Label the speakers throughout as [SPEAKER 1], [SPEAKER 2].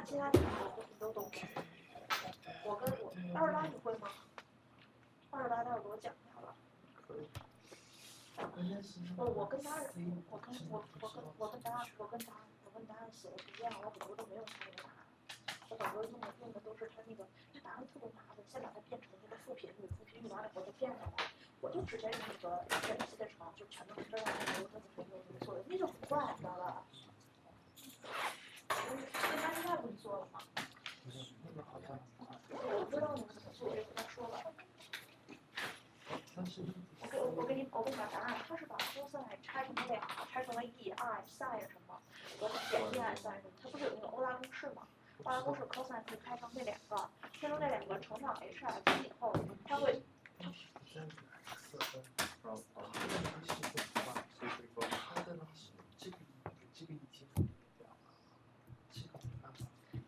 [SPEAKER 1] 其他题你都懂。28你会吗？28待会儿给我讲一下吧。我跟答案写的不一样，我很多都没有他那个答案，我很多用的都是他那个，他答案特别麻烦，先把它变成那个副频率，完了以后再变下来，我就直接用那个分析的时候就全都是这样的，我怎么做的，那就很怪，你知道吧？那他现在不是做了吗？我不知道你怎么做，我就跟他说了。我给你讲答案，他是把 cosine 拆成了2个，拆成了 e、i、sin 什么，我减 e、i、sin 什么，它不是有那个欧拉公式吗？欧拉公式 cosine 可以拆成那2个，拆成那2个乘上 h、f 以后，它会。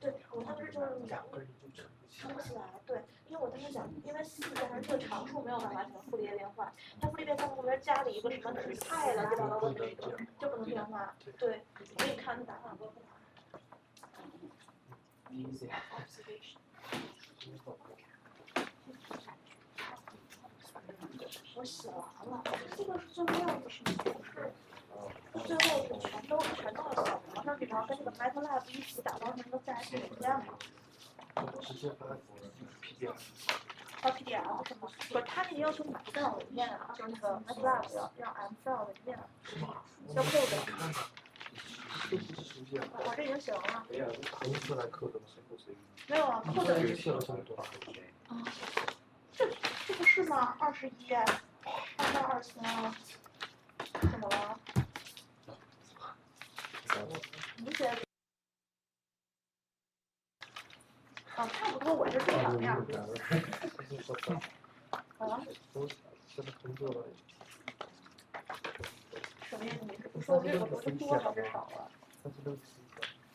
[SPEAKER 1] 对，我当时就是2个人就撑不起来，对，因为我当时讲，因为4加上这个常数没有办法进行复列变换，它复列变换后边加了一个什么派了，对吧？我这个就不能变化，对，我给你看答案，我不答案。我写完了，这个是最后要的是不是？最后是全都要写完上去，然后跟这个 MATLAB 一起打包成一个自然系文件嘛。
[SPEAKER 2] 直接发 PDF。
[SPEAKER 1] 发 PDF 是吗？不是，他那个要求你不带文件啊，就是那个 MATLAB 要让 M-file 文件，要 code。我这已经写完了。没有啊，code。这个是吗？21、22、23，怎么了？你写的。差不多，我是这两样。啊？什么意思？你说我这个不是多还是少啊？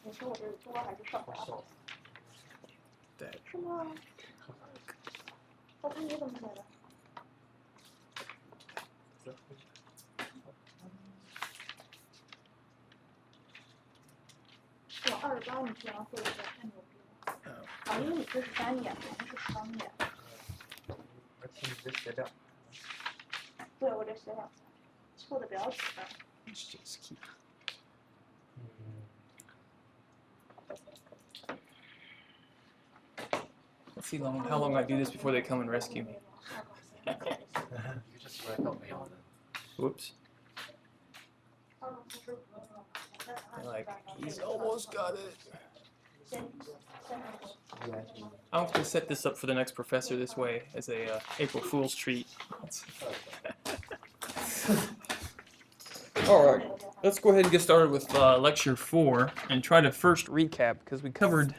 [SPEAKER 1] 你说我这是多还是少啊？
[SPEAKER 2] 对。
[SPEAKER 1] 是吗？我看你怎么写的。我28你居然会写，太牛逼了！啊，因为你这是单眼，肯定是双眼。
[SPEAKER 2] 而且你这写2。
[SPEAKER 1] 对，我这写2，错的比较少。
[SPEAKER 3] Let's see how long I do this before they come and rescue me.
[SPEAKER 2] You just write out my own.
[SPEAKER 3] Whoops. They're like, he's almost got it. I'm going to set this up for the next professor this way as a April Fool's treat. Alright, let's go ahead and get started with lecture 4 and try to first recap because we covered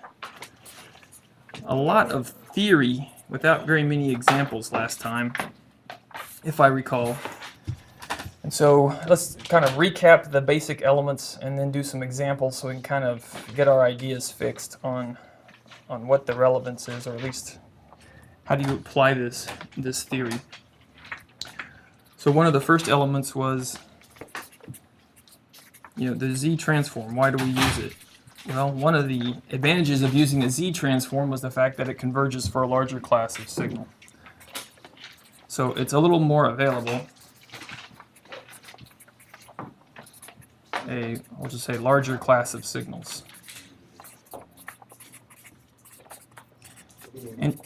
[SPEAKER 3] a lot of theory without very many examples last time, if I recall. And so let's kind of recap the basic elements and then do some examples so we can kind of get our ideas fixed on what the relevance is, or at least how do you apply this theory. So one of the first elements was, the Z transform. Why do we use it? Well, one of the advantages of using a Z transform was the fact that it converges for a larger class of signal. So it's a little more available. We'll just say larger class of signals. And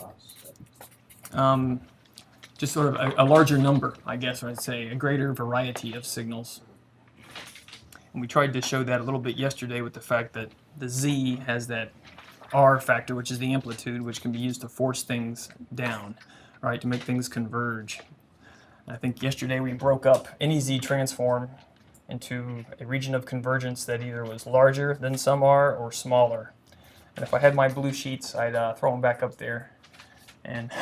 [SPEAKER 3] just sort of a larger number, I guess, or I'd say a greater variety of signals. And we tried to show that a little bit yesterday with the fact that the Z has that R factor, which is the amplitude, which can be used to force things down, right, to make things converge. And I think yesterday we broke up any Z transform into a region of convergence that either was larger than some R or smaller. And if I had my blue sheets, I'd throw them back up there. And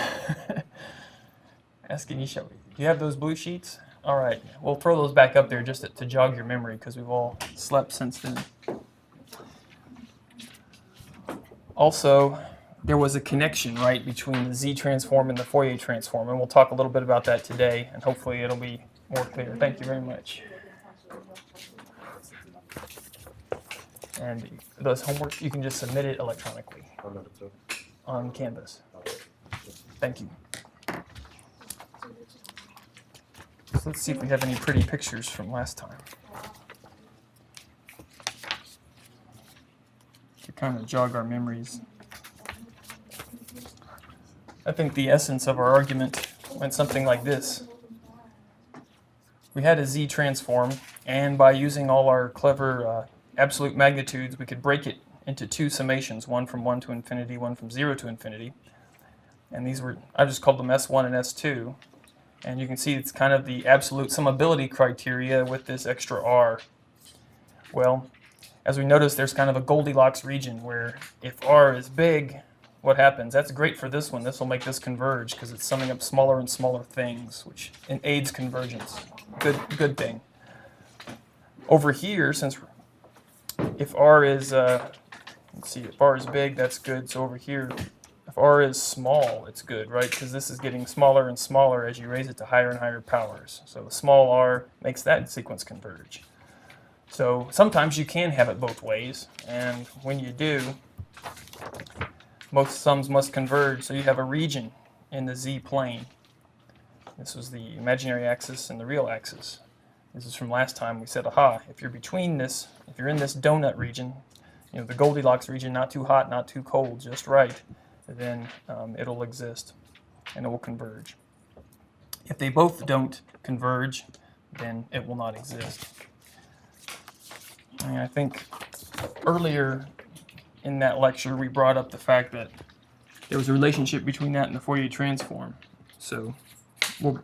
[SPEAKER 3] ask Anisha, do you have those blue sheets? All right, we'll throw those back up there just to jog your memory because we've all slept since then. Also, there was a connection, right, between the Z transform and the Fourier transform, and we'll talk a little bit about that today, and hopefully it'll be more clear. Thank you very much. And those homework, you can just submit it electronically on Canvas. Thank you. So let's see if we have any pretty pictures from last time. To kind of jog our memories. I think the essence of our argument went something like this. We had a Z transform, and by using all our clever absolute magnitudes, we could break it into two summations, one from 1 to infinity, one from 0 to infinity. And these were, I just called them S1 and S2. And you can see it's kind of the absolute summability criteria with this extra R. Well, as we notice, there's kind of a Goldilocks region where if R is big, what happens? That's great for this one. This will make this converge because it's summing up smaller and smaller things, which aids convergence. Good thing. Over here, since if R is, let's see, if R is big, that's good. So over here, if R is small, it's good, right? Because this is getting smaller and smaller as you raise it to higher and higher powers. So the small r makes that sequence converge. So sometimes you can have it both ways, and when you do, most sums must converge, so you have a region in the z-plane. This was the imaginary axis and the real axis. This is from last time. We said, aha, if you're between this, if you're in this donut region, you know, the Goldilocks region, not too hot, not too cold, just right, then it'll exist and it will converge. If they both don't converge, then it will not exist. And I think earlier in that lecture we brought up the fact that there was a relationship between that and the Fourier transform. So we'll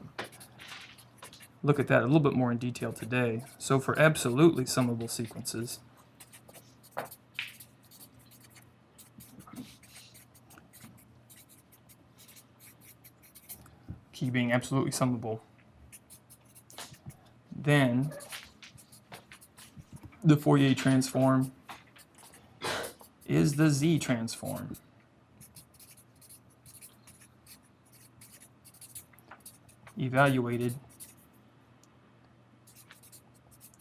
[SPEAKER 3] look at that a little bit more in detail today. So for absolutely summable sequences, key being absolutely summable, then the Fourier transform is the Z transform. Evaluated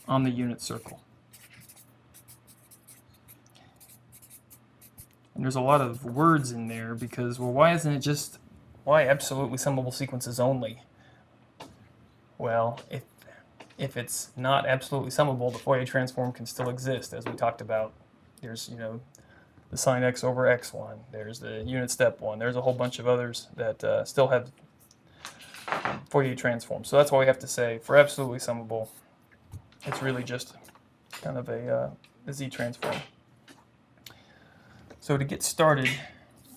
[SPEAKER 3] on the unit circle. And there's a lot of words in there because, well, why isn't it just, why absolutely summable sequences only? Well, if it's not absolutely summable, the Fourier transform can still exist, as we talked about. There's, you know, the sine x over x1. There's the unit step one. There's a whole bunch of others that still have Fourier transform. So that's why we have to say for absolutely summable, it's really just kind of a Z transform. So to get started,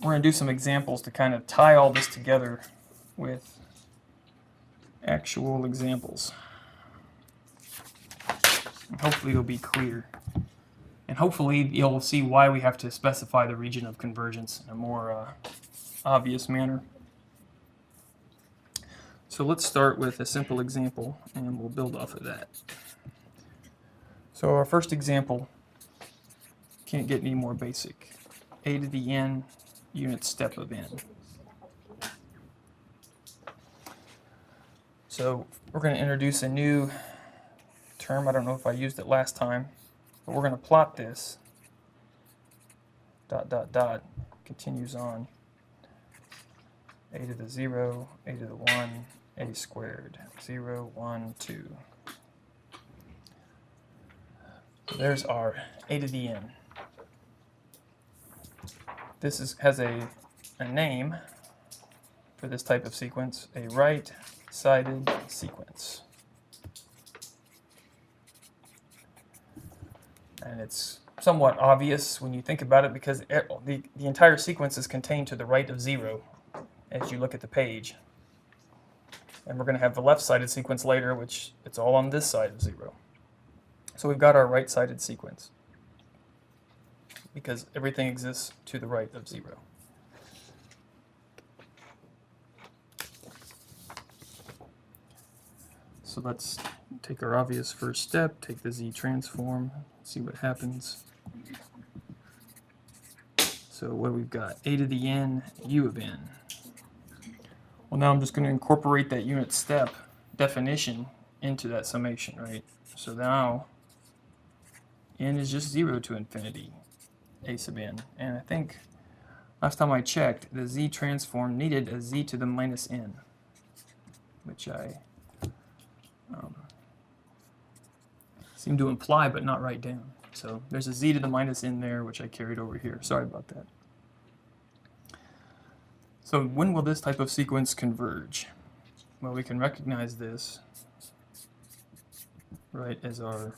[SPEAKER 3] we're going to do some examples to kind of tie all this together with actual examples. And hopefully it'll be clear. And hopefully you'll see why we have to specify the region of convergence in a more obvious manner. So let's start with a simple example and we'll build off of that. So our first example can't get any more basic. A to the n unit step of n. So we're going to introduce a new term. I don't know if I used it last time, but we're going to plot this. Dot, dot, dot. Continues on. A to the 0, a to the 1, a squared. 0, 1, 2. There's our a to the n. This has a name for this type of sequence, a right-sided sequence. And it's somewhat obvious when you think about it because the entire sequence is contained to the right of 0 as you look at the page. And we're going to have the left-sided sequence later, which it's all on this side of 0. So we've got our right-sided sequence. because everything exists to the right of 0. So let's take our obvious first step, take the Z transform, see what happens. So what we've got, a to the n, u of n. Well, now I'm just going to incorporate that unit step definition into that summation, right? So now n is just 0 to infinity, a sub n. And I think last time I checked, the Z transform needed a Z to the minus n, which I seem to imply but not write down. So there's a Z to the minus n there, which I carried over here. Sorry about that. So when will this type of sequence converge? Well, we can recognize this, right, as our,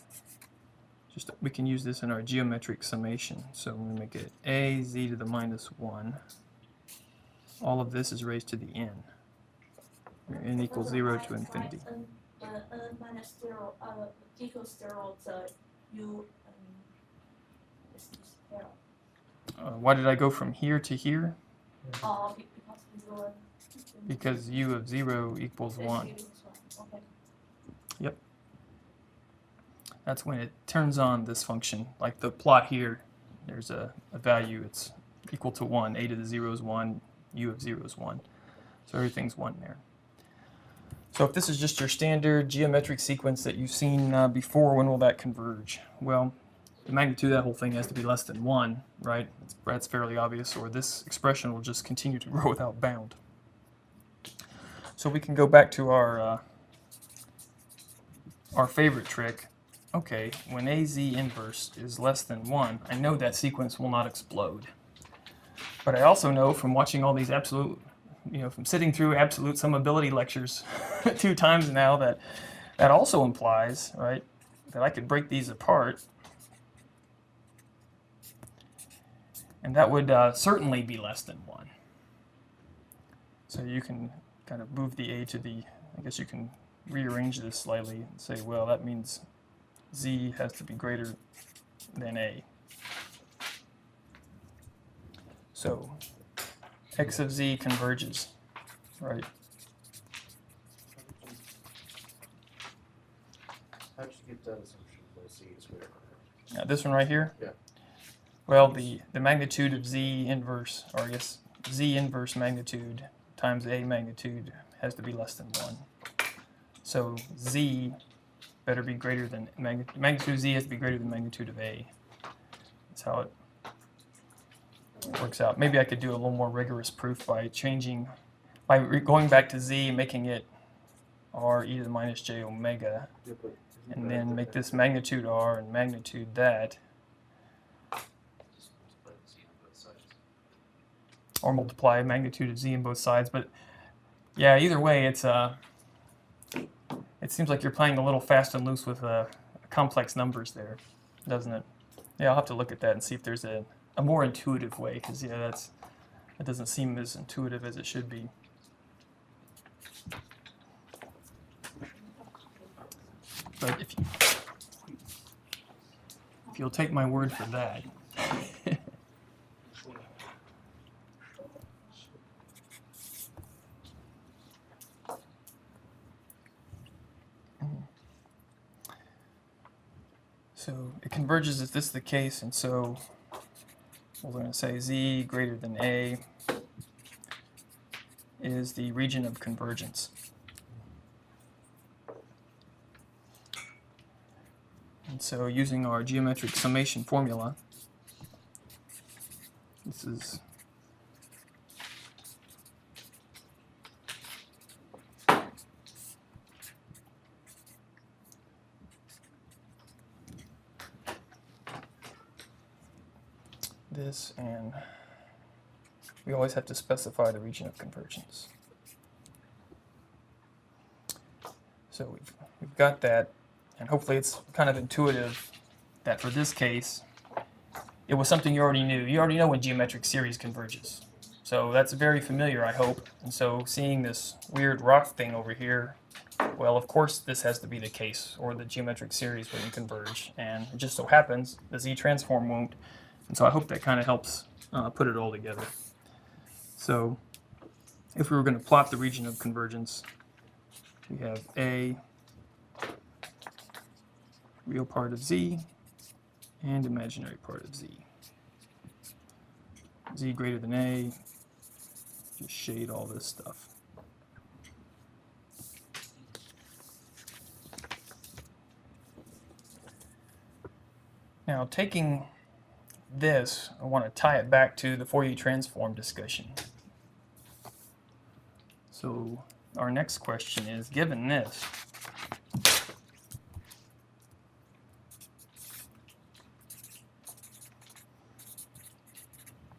[SPEAKER 3] we can use this in our geometric summation. So we make it a Z to the minus 1. All of this is raised to the n, where n equals 0 to infinity.
[SPEAKER 1] N minus 0 equals 0, the u is 0.
[SPEAKER 3] Why did I go from here to here?
[SPEAKER 1] Because
[SPEAKER 3] Because u of 0 equals 1.
[SPEAKER 1] Okay.
[SPEAKER 3] Yep. That's when it turns on this function. Like the plot here, there's a value, it's equal to 1. A to the 0 is 1, u of 0 is 1. So everything's 1 there. So if this is just your standard geometric sequence that you've seen before, when will that converge? Well, the magnitude of that whole thing has to be less than 1, right? That's fairly obvious, or this expression will just continue to grow without bound. So we can go back to our favorite trick. Okay, when AZ inverse is less than 1, I know that sequence will not explode. But I also know from watching all these absolute, from sitting through absolute summability lectures 2 times now, that also implies, right, that I could break these apart. And that would certainly be less than 1. So you can kind of move the a to the, I guess you can rearrange this slightly and say, well, that means Z has to be greater than a. So x of z converges, right?
[SPEAKER 2] How did you get that assumption that Z is greater?
[SPEAKER 3] Now this one right here?
[SPEAKER 2] Yeah.
[SPEAKER 3] Well, the magnitude of Z inverse, or I guess Z inverse magnitude times A magnitude has to be less than 1. So Z better be greater than, magnitude of Z has to be greater than magnitude of A. That's how it works out. Maybe I could do a little more rigorous proof by changing, by going back to Z, making it R e to the minus j omega, and then make this magnitude R and magnitude that, or multiply magnitude of Z in both sides. But yeah, either way, it's it seems like you're playing a little fast and loose with complex numbers there, doesn't it? Yeah, I'll have to look at that and see if there's a more intuitive way, because yeah, that doesn't seem as intuitive as it should be. But if you'll take my word for that. So it converges if this is the case, and so we're going to say Z greater than A is the region of convergence. And so using our geometric summation formula, this is this, and we always have to specify the region of convergence. So we've got that, and hopefully it's kind of intuitive that for this case, it was something you already knew. You already know when geometric series converges. So that's very familiar, I hope. And so seeing this weird rock thing over here, well, of course this has to be the case, or the geometric series wouldn't converge. And it just so happens the Z transform won't, And so I hope that kind of helps put it all together. So if we were going to plot the region of convergence, we have A, real part of Z, and imaginary part of Z. Z greater than A, just shade all this stuff. Now, taking this, I want to tie it back to the Fourier transform discussion. So our next question is, given this,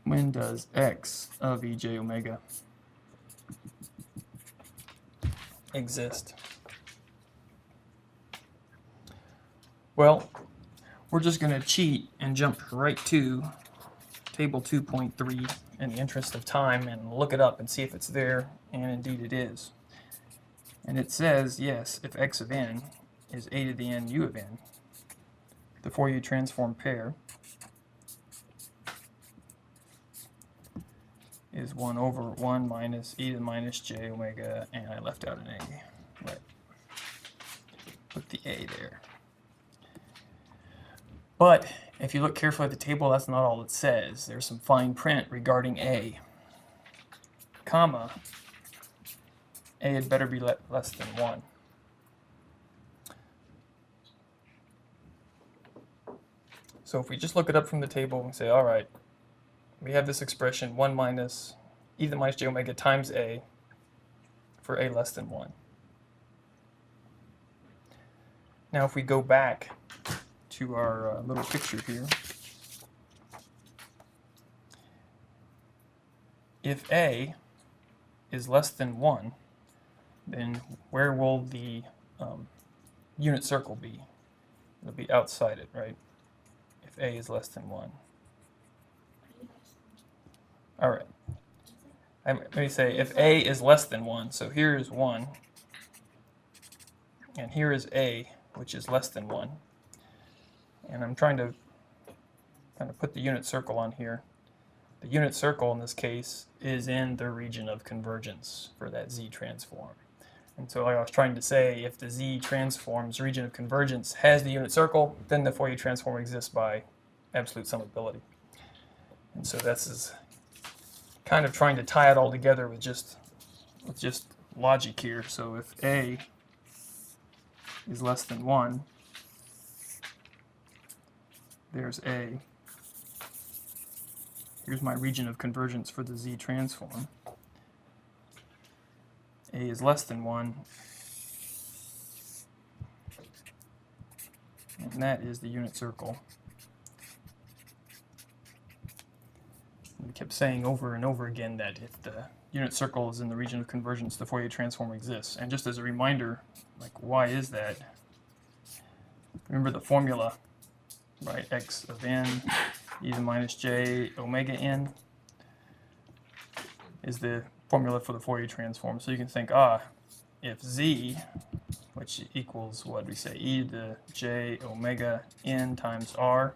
[SPEAKER 3] when does x of ej omega exist? Well, we're just going to cheat and jump right to table 2.3 in the interest of time and look it up and see if it's there, and indeed it is. And it says, yes, if x of n is a to the n u of n, the Fourier transform pair is 1 over 1 minus e to the minus j omega, and I left out an a. Right. Put the a there. But if you look carefully at the table, that's not all it says. There's some fine print regarding a, comma, a had better be less than 1. So if we just look it up from the table and say, all right, we have this expression 1 minus e to the minus j omega times a for a less than 1. Now if we go back to our little picture here, if a is less than 1, then where will the unit circle be? It'll be outside it, right? If a is less than 1. All right. Let me say if a is less than 1, so here is 1, and here is a, which is less than 1. And I'm trying to kind of put the unit circle on here. The unit circle in this case is in the region of convergence for that Z transform. And so like I was trying to say, if the Z transform's region of convergence has the unit circle, then the Fourier transform exists by absolute summability. And so this is kind of trying to tie it all together with just logic here. So if A is less than 1, there's A. Here's my region of convergence for the Z transform. A is less than 1, and that is the unit circle. We kept saying over and over again that if the unit circle is in the region of convergence, the Fourier transform exists. And just as a reminder, like, why is that? Remember the formula, right? X of n e to the minus j omega n is the formula for the Fourier transform. So you can think, if z, which equals, what do we say, e to the j omega n times r,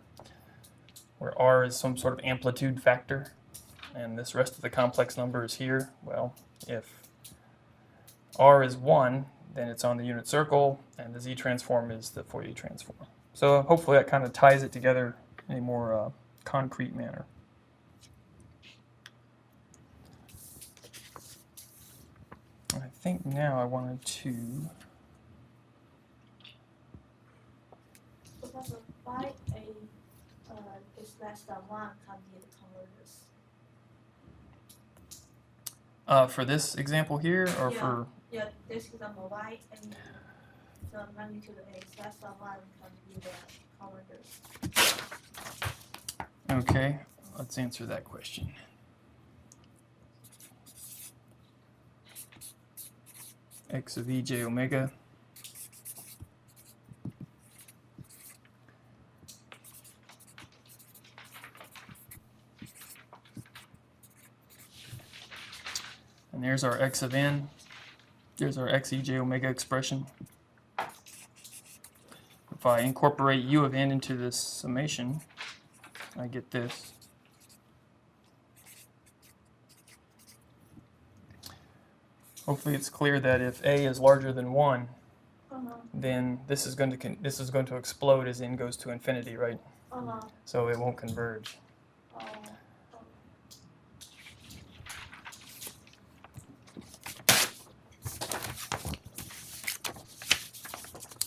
[SPEAKER 3] where r is some sort of amplitude factor, and this rest of the complex number is here. Well, if r is 1, then it's on the unit circle, and the Z transform is the Fourier transform. So hopefully that kind of ties it together in a more concrete manner. I think now I wanted to...
[SPEAKER 1] So that's why a is less than 1 can be the convergence.
[SPEAKER 3] For this example here, or
[SPEAKER 1] Yeah.
[SPEAKER 3] for...
[SPEAKER 1] Yeah, this example, why a, the magnitude a is less than 1 can be the convergence.
[SPEAKER 3] Okay, let's answer that question. X of ej omega and there's our x of n. There's our x ej omega expression. If I incorporate u of n into this summation, I get this. Hopefully it's clear that if a is larger than 1, then this is going to explode as n goes to infinity, right? So it won't converge.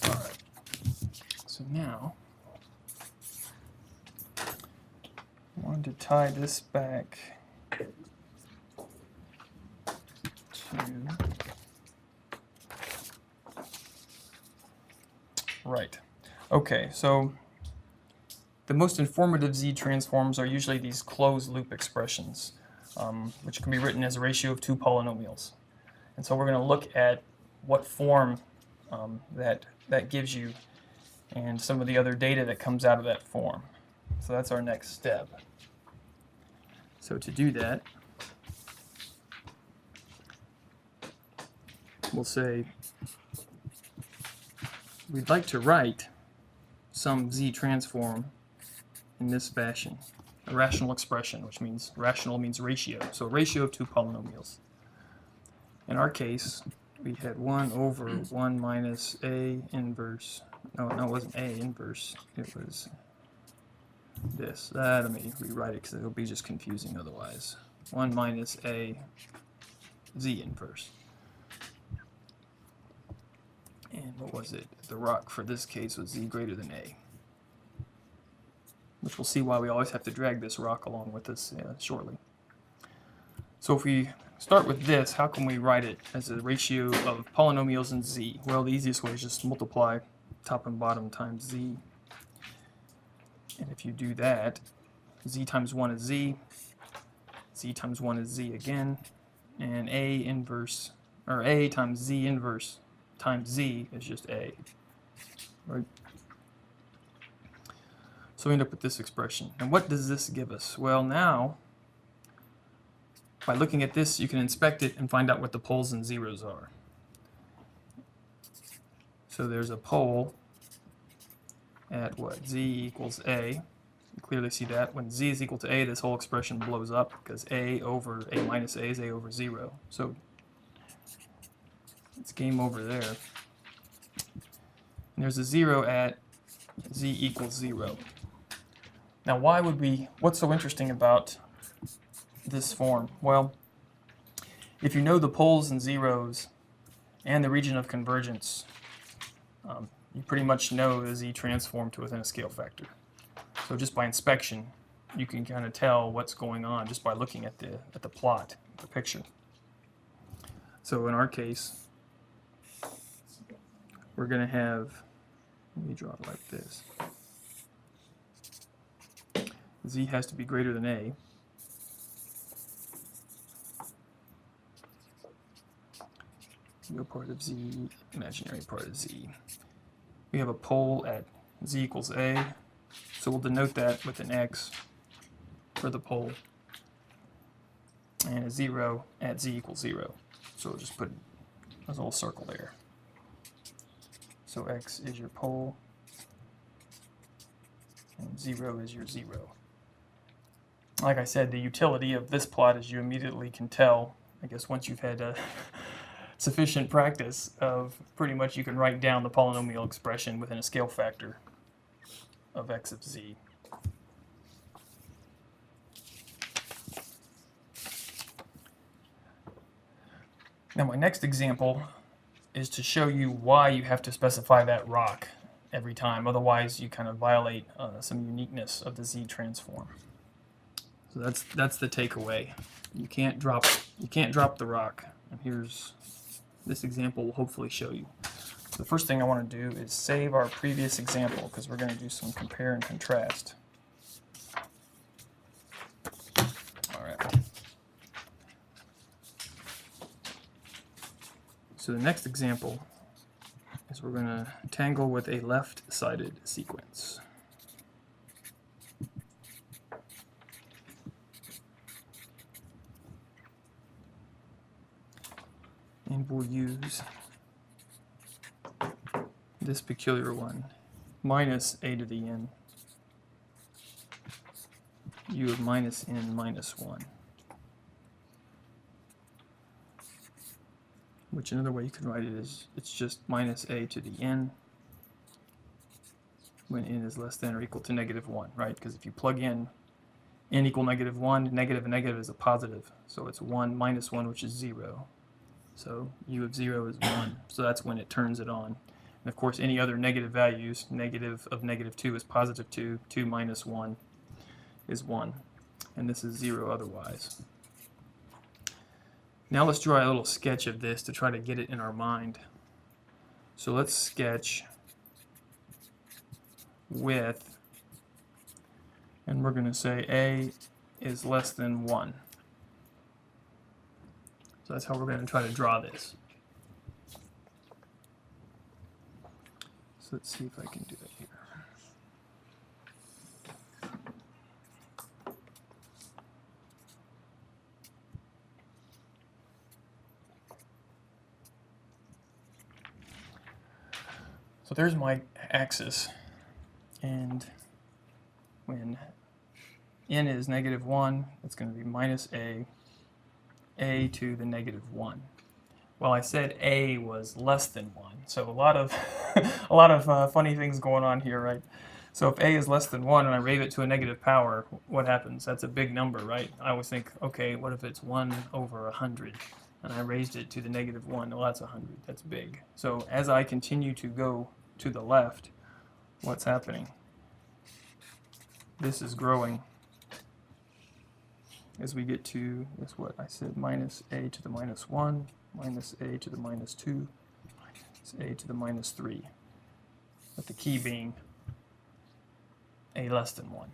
[SPEAKER 3] Alright. So now I wanted to tie this back to right. Okay, so the most informative Z transforms are usually these closed loop expressions, which can be written as a ratio of 2 polynomials. And so we're going to look at what form that gives you and some of the other data that comes out of that form. So that's our next step. So to do that, we'll say we'd like to write some Z transform in this fashion, a rational expression, which means rational means ratio, so a ratio of 2 polynomials. In our case, we had 1 over 1 minus a inverse, no, it wasn't a inverse, it was this. Let me rewrite it because it'll be just confusing otherwise. 1 minus a Z inverse. And what was it? The rock for this case was Z greater than A. Which we'll see why we always have to drag this rock along with us shortly. So if we start with this, how can we write it as a ratio of polynomials in Z? Well, the easiest way is just multiply top and bottom times Z. And if you do that, Z times 1 is Z, Z times 1 is Z again, and A inverse, or A times Z inverse times Z is just A, right? So we end up with this expression. And what does this give us? Well, now, by looking at this, you can inspect it and find out what the poles and zeros are. So there's a pole at what? Z equals A. You clearly see that. When Z is equal to A, this whole expression blows up because A over A minus A is A over 0. So it's game over there. And there's a 0 at Z equals 0. Now what's so interesting about this form? Well, if you know the poles and zeros and the region of convergence, you pretty much know the Z transform to within a scale factor. So just by inspection, you can kind of tell what's going on just by looking at the plot, the picture. So in our case, we're going to have, let me draw it like this. Z has to be greater than A. Real part of Z, imaginary part of Z. We have a pole at Z equals A, so we'll denote that with an X for the pole, and a 0 at Z equals 0. So we'll just put a little circle there. So X is your pole, and 0 is your 0. Like I said, the utility of this plot is you immediately can tell, I guess once you've had sufficient practice of pretty much you can write down the polynomial expression within a scale factor of X of Z. Now my next example is to show you why you have to specify that rock every time, otherwise you kind of violate some uniqueness of the Z transform. So that's the takeaway. You can't drop the rock. And here's this example will hopefully show you. The first thing I want to do is save our previous example because we're going to do some compare and contrast. All right. So the next example is we're going to tangle with a left-sided sequence. And we'll use this peculiar one, minus a to the n. u of minus n minus 1. Which another way you could write it is it's just minus a to the n when n is less than or equal to negative 1, right? Because if you plug in n equal negative 1, negative and negative is a positive. So it's 1 minus 1, which is 0. So u of 0 is 1. So that's when it turns it on. And of course, any other negative values, negative of negative 2 is positive 2, 2 minus 1 is 1. And this is 0 otherwise. Now let's draw a little sketch of this to try to get it in our mind. So let's sketch with, and we're going to say a is less than 1. So that's how we're going to try to draw this. So let's see if I can do it here. So there's my axis, and when n is negative 1, it's going to be minus a to the negative 1. Well, I said a was less than 1, so a lot of funny things going on here, right? So if a is less than 1 and I raise it to a negative power, what happens? That's a big number, right? I always think, okay, what if it's 1 over 100? And I raised it to the negative 1. Well, that's 100. That's big. So as I continue to go to the left, what's happening? This is growing as we get to, that's what I said, minus a to the minus 1, minus a to the minus 2, minus a to the minus 3. With the key being a less than 1.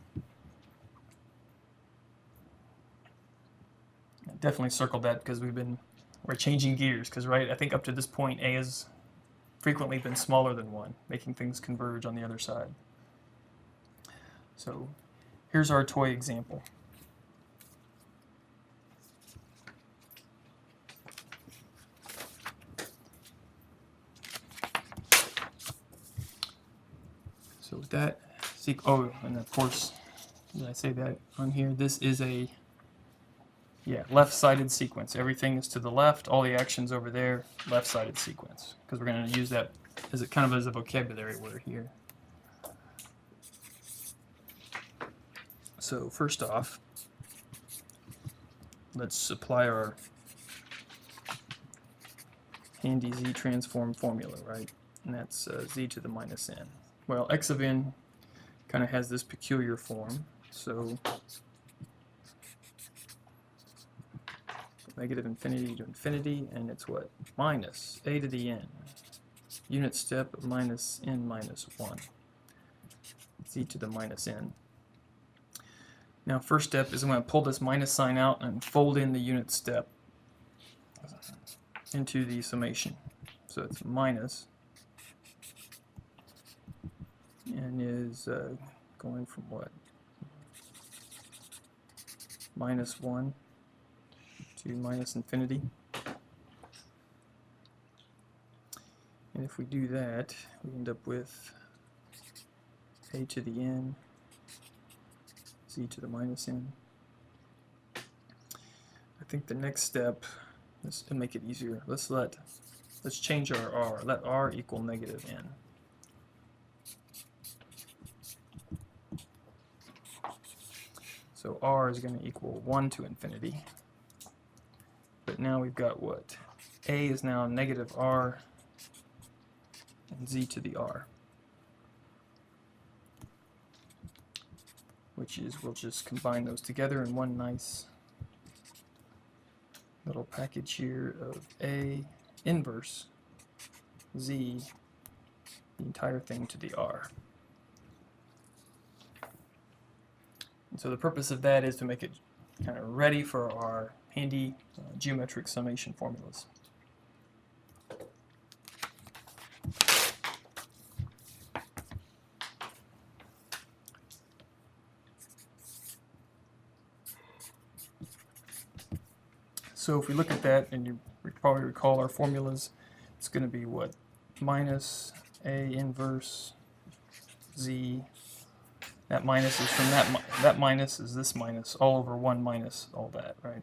[SPEAKER 3] I definitely circled that because we're changing gears, because right, I think up to this point a has frequently been smaller than 1, making things converge on the other side. So here's our toy example. So with that, oh, and of course, did I say that on here? This is a left-sided sequence. Everything is to the left. All the actions over there, left-sided sequence. Because we're going to use that as a vocabulary word here. So first off, let's apply our handy z transform formula, right? And that's z to the minus n. Well, x of n kind of has this peculiar form. So negative infinity to infinity, and it's what? Minus a to the n. Unit step of minus n minus 1. Z to the minus n. Now first step is I'm going to pull this minus sign out and fold in the unit step into the summation. So it's minus, and is going from what? Minus 1 to minus infinity. And if we do that, we end up with a to the n, z to the minus n. I think the next step, to make it easier, let's change our r. Let r equal negative n. So r is going to equal 1 to infinity. But now we've got what? A is now negative r and z to the r. Which is, we'll just combine those together in one nice little package here of a inverse z, the entire thing to the r. And so the purpose of that is to make it kind of ready for our handy geometric summation formulas. So if we look at that, and you probably recall our formulas, it's going to be what? Minus a inverse z That minus is from that minus is this minus all over 1 minus all that, right?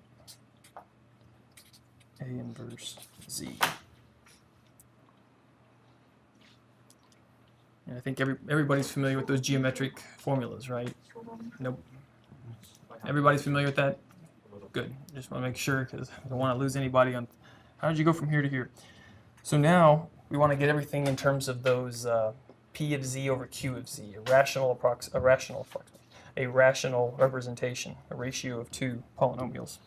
[SPEAKER 3] A inverse Z. And I think everybody's familiar with those geometric formulas, right? Nope. Everybody's familiar with that? Good. Just want to make sure because I don't want to lose anybody on how did you go from here to here. So now we want to get everything in terms of those P of Z over Q of Z, a rational representation, a ratio of two polynomials.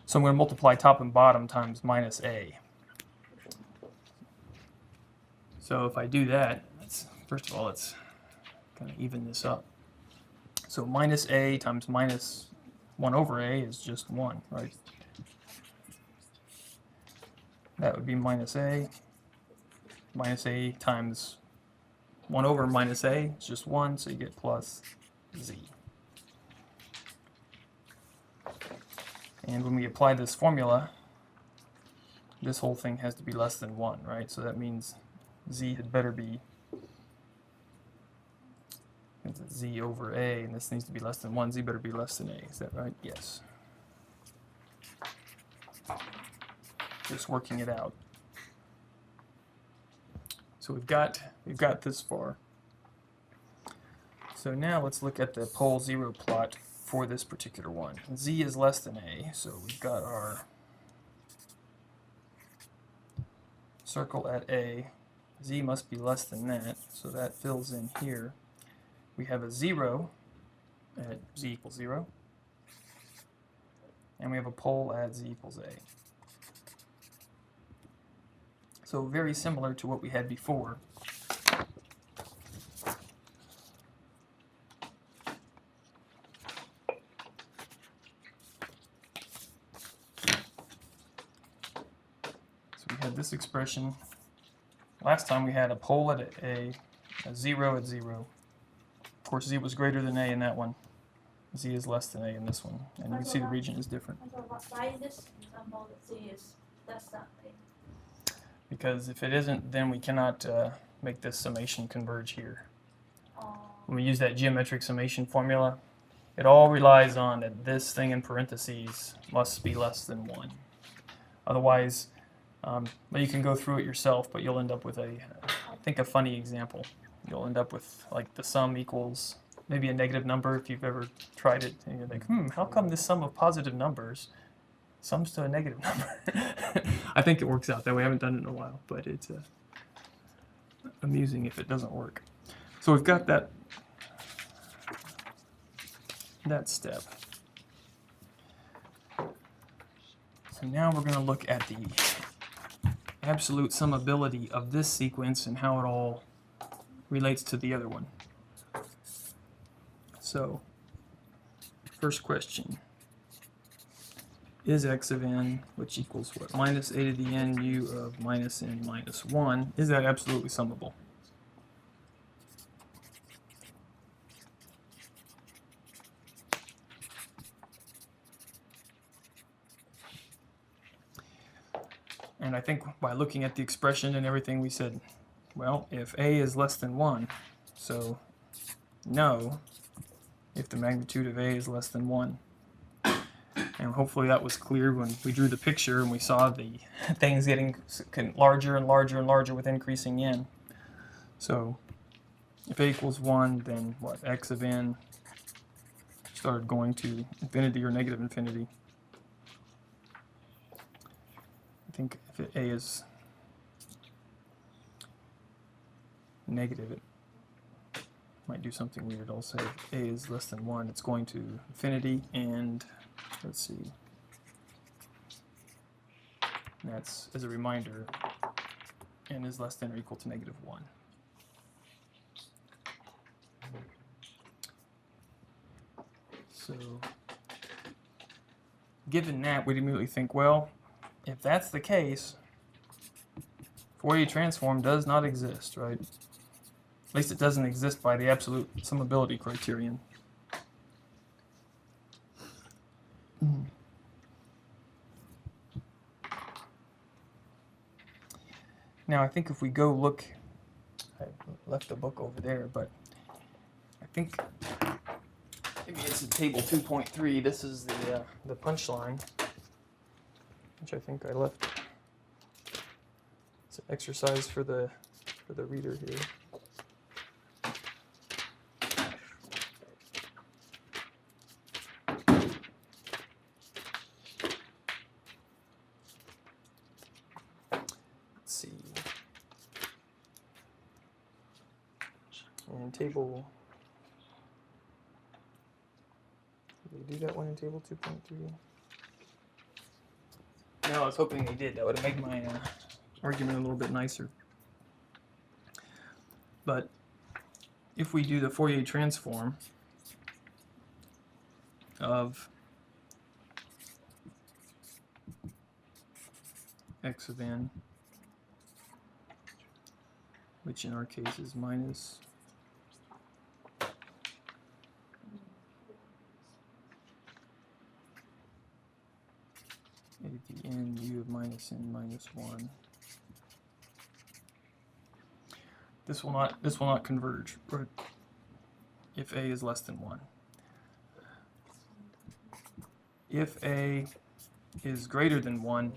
[SPEAKER 3] So I'm going to multiply top and bottom times minus A. So if I do that, first of all, let's kind of even this up. So minus A times minus 1 over A is just 1, right? That would be minus A. Minus A times 1 over minus A is just 1, so you get plus Z. And when we apply this formula, this whole thing has to be less than 1, right? So that means Z had better be Z over A, and this needs to be less than 1. Z better be less than A. Is that right? Yes. Just working it out. So we've got this far. So now let's look at the pole 0 plot for this particular one. Z is less than A, so we've got our circle at A. Z must be less than that, so that fills in here. We have a 0 at Z equals 0, and we have a pole at Z equals A. So very similar to what we had before. So we had this expression. Last time we had a pole at A, a 0 at 0. Of course, Z was greater than A in that one. Z is less than A in this one. And you can see the region is different.
[SPEAKER 1] Why is this example that Z is less than A?
[SPEAKER 3] Because if it isn't, then we cannot make this summation converge here. When we use that geometric summation formula, it all relies on that this thing in parentheses must be less than 1. Otherwise, well, you can go through it yourself, but you'll end up with I think a funny example. You'll end up with like the sum equals maybe a negative number if you've ever tried it. And you're like, how come this sum of positive numbers sums to a negative number? I think it works out that way. I haven't done it in a while, but it's amusing if it doesn't work. So we've got that step. So now we're going to look at the absolute summability of this sequence and how it all relates to the other one. So, first question. Is x of n, which equals what? Minus a to the n u of minus n minus 1, is that absolutely summable? And I think by looking at the expression and everything we said, well, if a is less than 1, so no, if the magnitude of a is less than 1. And hopefully that was clear when we drew the picture and we saw the things getting larger and larger and larger with increasing n. So if a equals 1, then what? X of n started going to infinity or negative infinity. I think if a is negative, it might do something weird. I'll say if a is less than 1, it's going to infinity, and let's see. That's, as a reminder, n is less than or equal to negative 1. So, given that, we'd immediately think, well, if that's the case, Fourier transform does not exist, right? At least it doesn't exist by the absolute summability criterion. Now I think if we go look, I left the book over there, but I think maybe it's in table 2.3. This is the punchline, which I think I left. It's an exercise for the reader here. Let's see. And table. Did they do that one in table 2.3? No, I was hoping they did. That would have made my argument a little bit nicer. But if we do the Fourier transform of x of n, which in our case is minus a to the n u of minus n minus 1. This will not converge if a is less than 1. If a is greater than 1,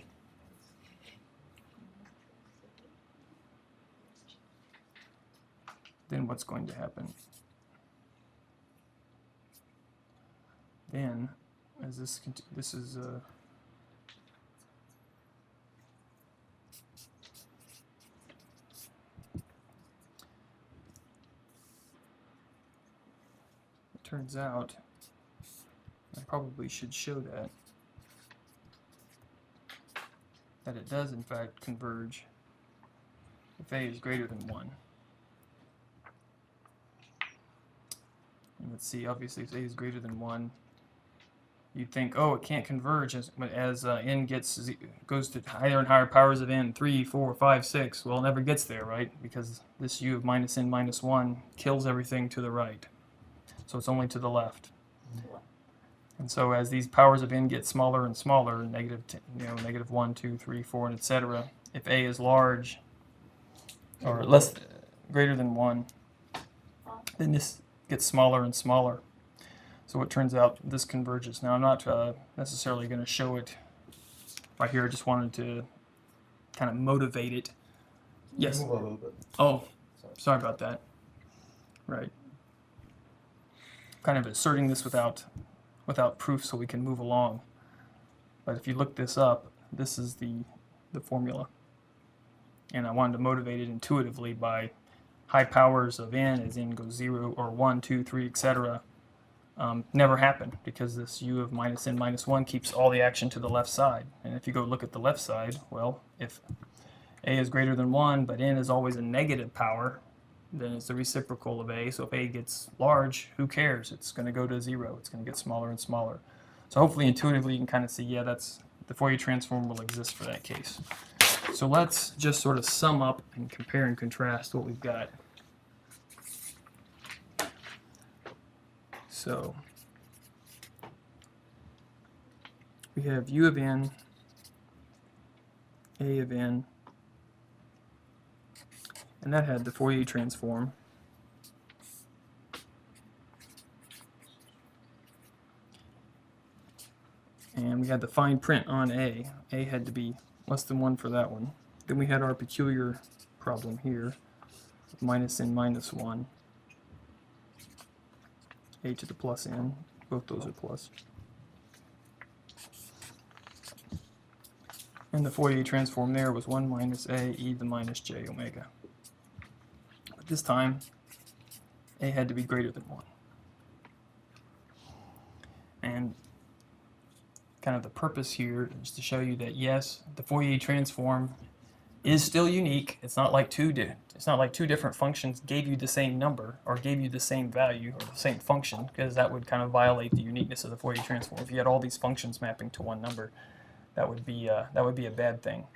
[SPEAKER 3] then what's going to happen? Then, as this is turns out, I probably should show that it does in fact converge if a is greater than 1. And let's see, obviously if a is greater than 1, you'd think, oh, it can't converge as n goes to higher and higher powers of n, 3, 4, 5, 6. Well, it never gets there, right? Because this u of minus n minus 1 kills everything to the right. So it's only to the left. And so as these powers of n get smaller and smaller, negative 1, 2, 3, 4, and etc., if a is large or greater than 1, then this gets smaller and smaller. So it turns out this converges. Now I'm not necessarily going to show it right here. I just wanted to kind of motivate it. Yes.
[SPEAKER 2] Move a little bit.
[SPEAKER 3] Oh, sorry about that. Right. Kind of asserting this without proof so we can move along. But if you look this up, this is the formula. And I wanted to motivate it intuitively by high powers of n as n goes 0 or 1, 2, 3, etc. Never happen because this u of minus n minus 1 keeps all the action to the left side. And if you go look at the left side, well, if a is greater than 1 but n is always a negative power, then it's the reciprocal of a. So if a gets large, who cares? It's going to go to 0. It's going to get smaller and smaller. So hopefully intuitively you can kind of see, yeah, the Fourier transform will exist for that case. So let's just sort of sum up and compare and contrast what we've got. So we have u of n, a of n, and that had the Fourier transform. And we had the fine print on a. A had to be less than 1 for that one. Then we had our peculiar problem here, minus n minus 1, a to the plus n. Both those are plus. And the Fourier transform there was 1 minus a e to the minus j omega. But this time, a had to be greater than 1. And kind of the purpose here is to show you that yes, the Fourier transform is still unique. It's not like two different functions gave you the same number or gave you the same value or the same function, because that would kind of violate the uniqueness of the Fourier transform. If you had all these functions mapping to one number, that would be a bad thing.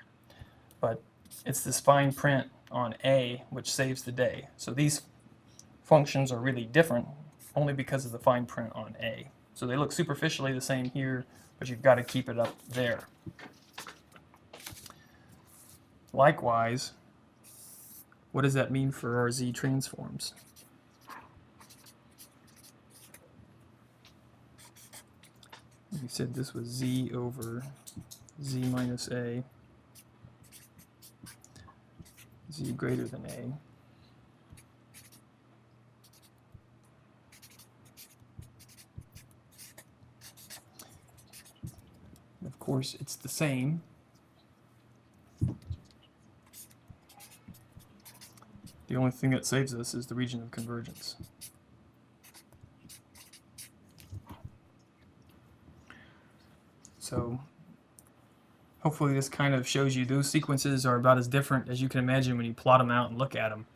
[SPEAKER 3] But it's this fine print on a which saves the day. So these functions are really different only because of the fine print on a. So they look superficially the same here, but you've got to keep it up there. Likewise, what does that mean for our z transforms? we said this was z over z minus a, z greater than a. Of course, it's the same. The only thing that saves us is the region of convergence. So hopefully this kind of shows you those sequences are about as different as you can imagine when you plot them out and look at them.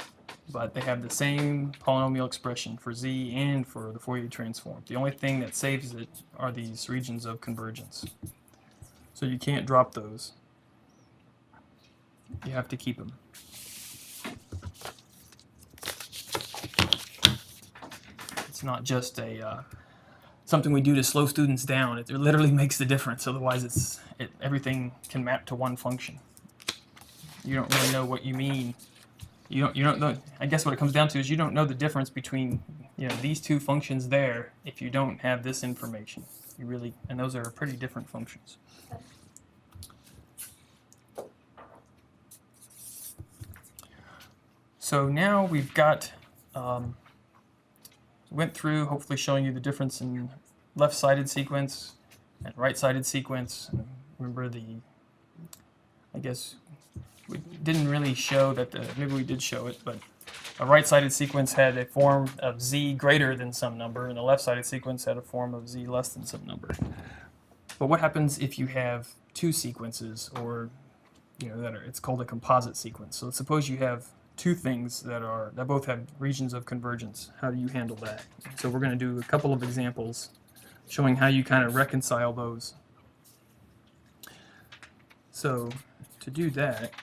[SPEAKER 3] But they have the same polynomial expression for z and for the Fourier transform. The only thing that saves it are these regions of convergence. So you can't drop those. You have to keep them. It's not just a something we do to slow students down. It literally makes the difference. Otherwise, everything can map to one function. You don't really know what you mean. You don't know. I guess what it comes down to is you don't know the difference between these two functions there if you don't have this information. You really, and those are pretty different functions. So now we've got. Went through hopefully showing you the difference in left-sided sequence and right-sided sequence. Remember I guess we didn't really show that maybe we did show it, but a right-sided sequence had a form of z greater than some number, and a left-sided sequence had a form of z less than some number. But what happens if you have two sequences, or it's called a composite sequence? So let's suppose you have two things that both have regions of convergence. How do you handle that? So we're going to do a couple of examples showing how you kind of reconcile those. So to do that,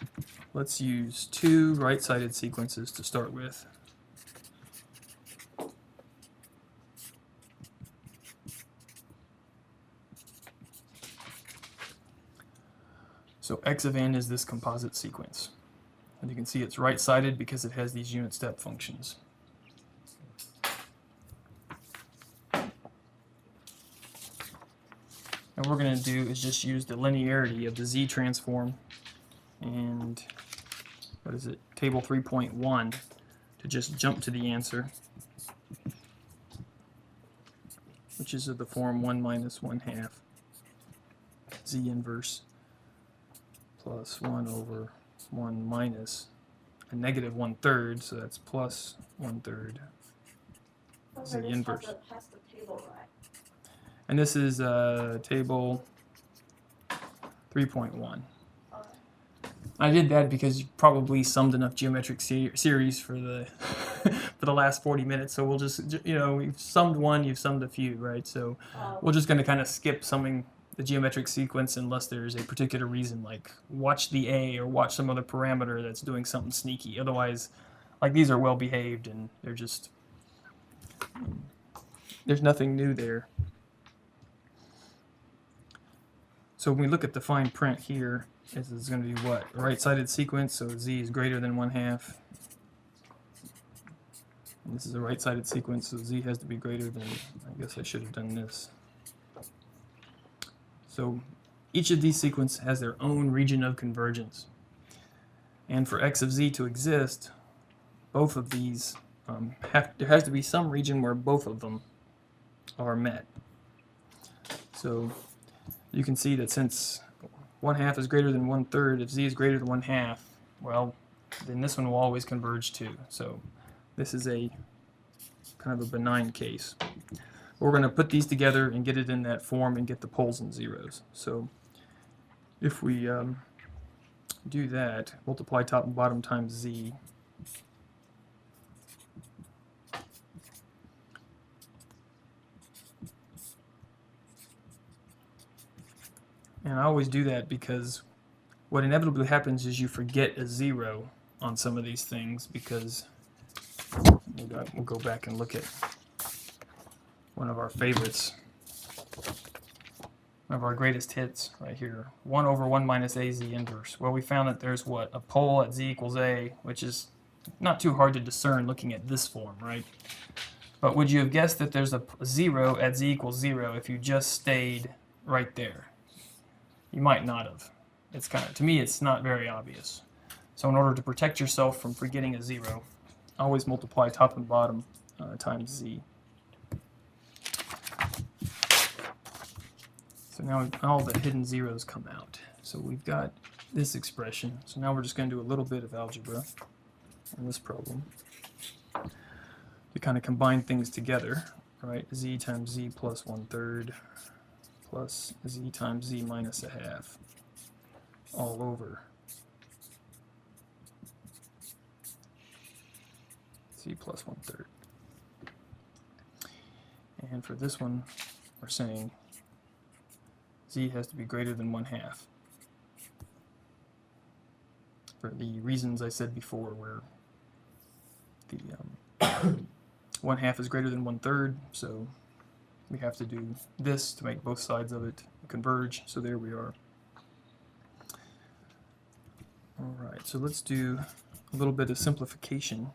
[SPEAKER 3] let's use two right-sided sequences to start with. So x of n is this composite sequence. And you can see it's right-sided because it has these unit step functions. And what we're going to do is just use the linearity of the z transform and, table 3.1 to just jump to the answer, which is of the form 1 minus 1/2 z inverse plus 1 over 1 minus a negative 1/3, so that's plus 1/3 z inverse. And this is table 3.1. I did that because you probably summed enough geometric series for the for the last 40 minutes. So we'll just we've summed one, you've summed a few, right? So we're just going to kind of skip summing the geometric sequence unless there's a particular reason, like watch the a or watch some other parameter that's doing something sneaky. Otherwise, like these are well behaved and they're just there's nothing new there. So when we look at the fine print here, this is going to be what? A right-sided sequence, so z is greater than 1/2. And this is a right-sided sequence, so z has to be greater than, I guess I should have done this. So each of these sequences has their own region of convergence. And for x of z to exist, both of these, there has to be some region where both of them are met. So you can see that since 1/2 is greater than 1/3, if z is greater than 1/2, well, then this one will always converge too. So this is a kind of a benign case. We're going to put these together and get it in that form and get the poles and zeros. So if we do that, multiply top and bottom times z. And I always do that because what inevitably happens is you forget a 0 on some of these things, because we'll go back and look at one of our favorites, one of our greatest hits right here, 1 over 1 minus a z inverse. Well, we found that there's what? A pole at z equals a, which is not too hard to discern looking at this form, right? But would you have guessed that there's a 0 at z equals 0 if you just stayed right there. You might not have. It's kind of, to me, it's not very obvious. So in order to protect yourself from forgetting a 0, always multiply top and bottom times z. So now all the hidden zeros come out. So we've got this expression. So now we're just going to do a little bit of algebra in this problem to kind of combine things together, right? Z times z plus 1/3 plus z times z minus a half all over z plus 1/3. And for this one, we're saying z has to be greater than 1/2. For the reasons I said before, where the 1/2 is greater than 1/3, so we have to do this to make both sides of it converge. So there we are. Alright, so let's do a little bit of simplification.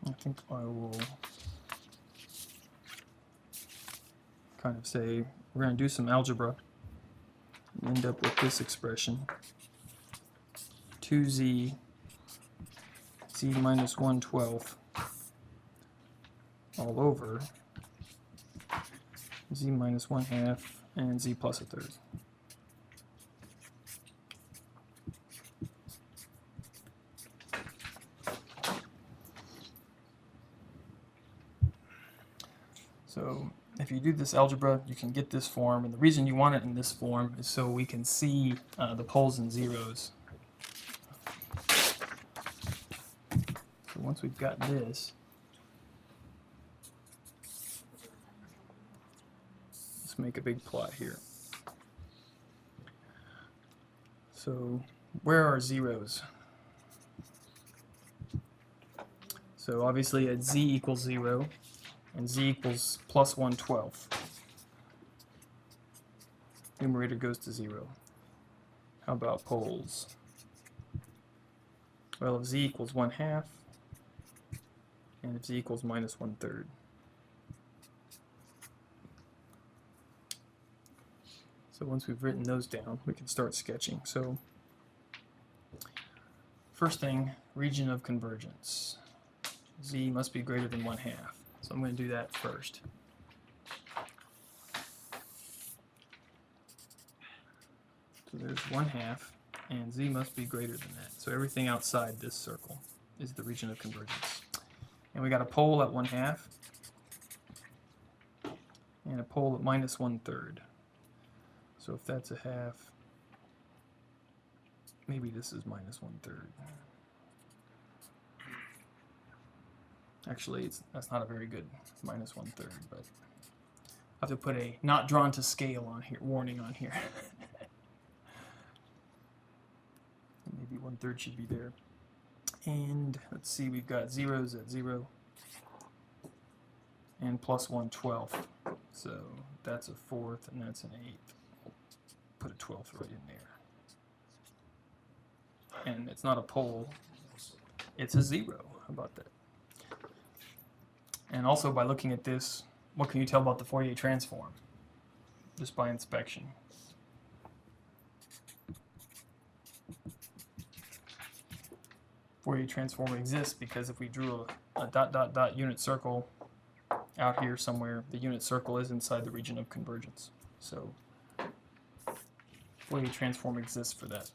[SPEAKER 3] I think I will kind of say we're going to do some algebra and end up with this expression. 2z z minus 1/12 all over z minus 1/2 and z plus 1/3. So if you do this algebra, you can get this form, and the reason you want it in this form is so we can see the poles and zeros. So once we've got this, let's make a big plot here. So where are zeros? So obviously at z equals 0 and z equals plus 1/12, numerator goes to 0. How about poles? Well, if z equals 1/2 and if z equals minus 1/3. So once we've written those down, we can start sketching. So first thing, region of convergence. Z must be greater than 1/2. So I'm going to do that first. So there's 1/2, and z must be greater than that. So everything outside this circle is the region of convergence. And we got a pole at 1/2 and a pole at minus 1/3. So if that's a half, maybe this is minus 1/3. Actually, that's not a very good minus 1/3, but I have to put a not drawn to scale on here, warning on here. Maybe 1/3 should be there. And let's see, we've got zeros at 0 and plus 1/12. So that's a 4th and that's an 8th. Put a 12th right in there. And it's not a pole, it's a 0. How about that? And also by looking at this, what can you tell about the Fourier transform? Just by inspection. Fourier transform exists because if we drew a dot dot dot unit circle out here somewhere, the unit circle is inside the region of convergence. So Fourier transform exists for that.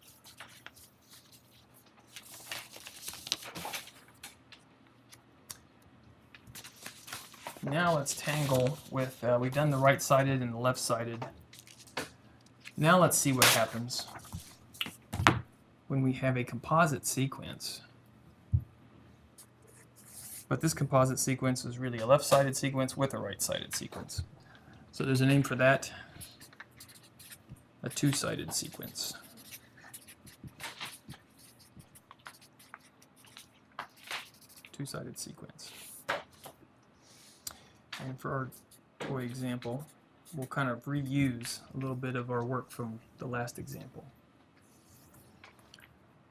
[SPEAKER 3] Now let's tangle with, we've done the right-sided and the left-sided. Now let's see what happens when we have a composite sequence. But this composite sequence is really a left-sided sequence with a right-sided sequence. So there's a name for that, a two-sided sequence. Two-sided sequence. And for our toy example, we'll kind of reuse a little bit of our work from the last example.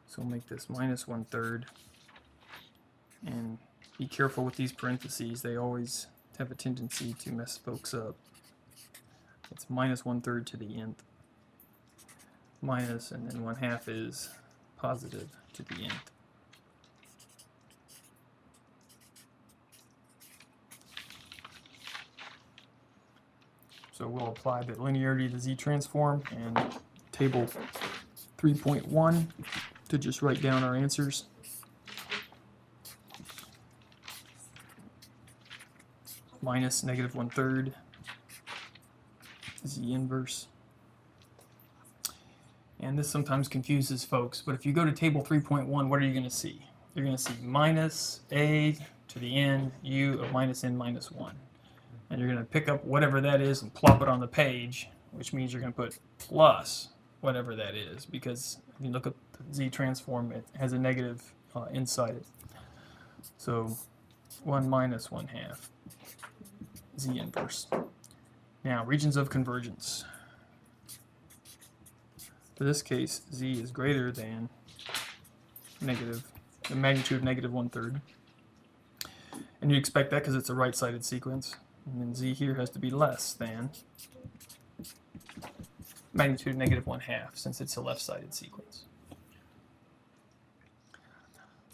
[SPEAKER 3] So we'll make this minus 1/3, and be careful with these parentheses, they always have a tendency to mess folks up. it's minus 1/3 to the nth. Minus, and then 1/2 is positive to the nth. So we'll apply the linearity of the Z transform and table 3.1 to just write down our answers. Minus negative 1/3 Z inverse. And this sometimes confuses folks, but if you go to table 3.1, what are you going to see? You're going to see minus a to the n u of minus n minus 1. And you're going to pick up whatever that is and plop it on the page, which means you're going to put plus whatever that is, because if you look at the Z transform, it has a negative inside it. So 1 minus 1/2 Z inverse. Now, regions of convergence. For this case, Z is greater than the magnitude of negative 1/3. And you expect that because it's a right-sided sequence. And then Z here has to be less than magnitude of negative 1/2, since it's a left-sided sequence.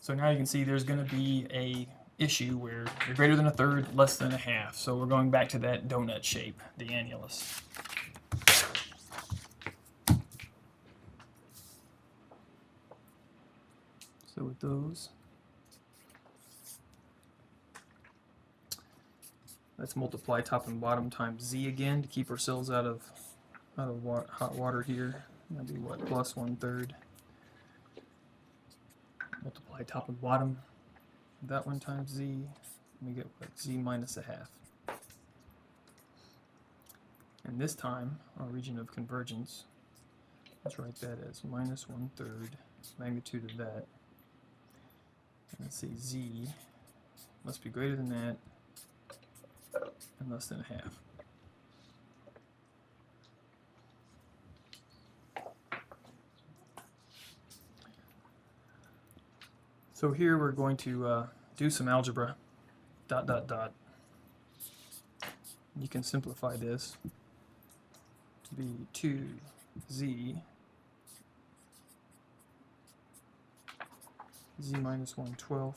[SPEAKER 3] So now you can see there's going to be a issue where you're greater than 1/3, less than 1/2. So we're going back to that donut shape, the annulus. So with those, let's multiply top and bottom times Z again to keep ourselves out of hot water here. That'd be what, plus 1/3. Multiply top and bottom. That one times Z, and we get what, Z minus 1/2. And this time, our region of convergence, let's write that as minus 1/3 magnitude of that. And let's see, Z must be greater than that and less than 1/2. So here we're going to do some algebra, ... You can simplify this to be 2Z Z minus 1/12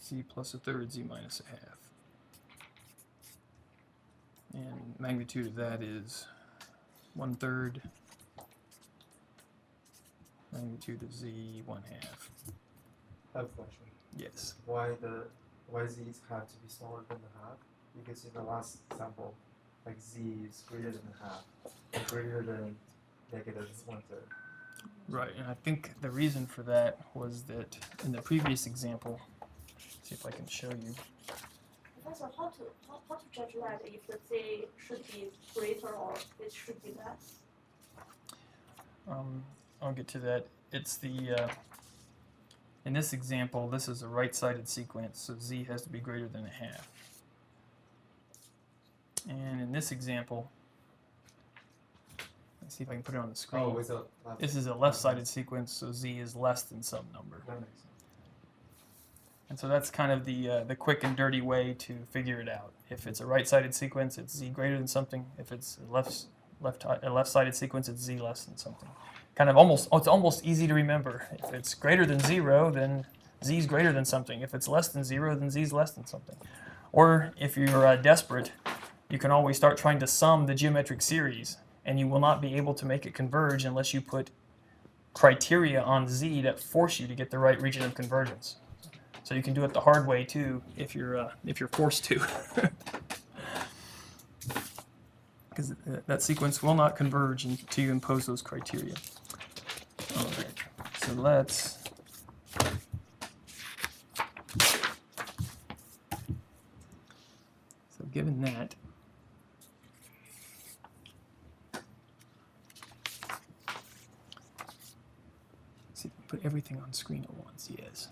[SPEAKER 3] Z plus 1/3 Z minus 1/2. And magnitude of that is 1/3 magnitude of Z 1/2.
[SPEAKER 4] I have a question.
[SPEAKER 3] Yes.
[SPEAKER 4] Why Z's have to be smaller than the half? Because in the last example, like Z is greater than the half, and greater than negative 1/3.
[SPEAKER 3] Right, and I think the reason for that was that in the previous example, see if I can show you.
[SPEAKER 1] Professor, how to judge that if the Z should be greater or it should be less?
[SPEAKER 3] I'll get to that. It's the in this example, this is a right-sided sequence, so Z has to be greater than 1/2. And in this example, let's see if I can put it on the screen.
[SPEAKER 4] Oh, with a left.
[SPEAKER 3] This is a left-sided sequence, so Z is less than some number.
[SPEAKER 4] That makes sense.
[SPEAKER 3] And so that's kind of the quick and dirty way to figure it out. If it's a right-sided sequence, it's Z greater than something. If it's a left-sided sequence, it's Z less than something. Kind of it's almost easy to remember. If it's greater than 0, then Z is greater than something. If it's less than 0, then Z is less than something. Or if you're desperate, you can always start trying to sum the geometric series, and you will not be able to make it converge unless you put criteria on Z that force you to get the right region of convergence. So you can do it the hard way too if you're forced to. Because that sequence will not converge until you impose those criteria. All right, so let's given that, see if we put everything on screen at once. Yes.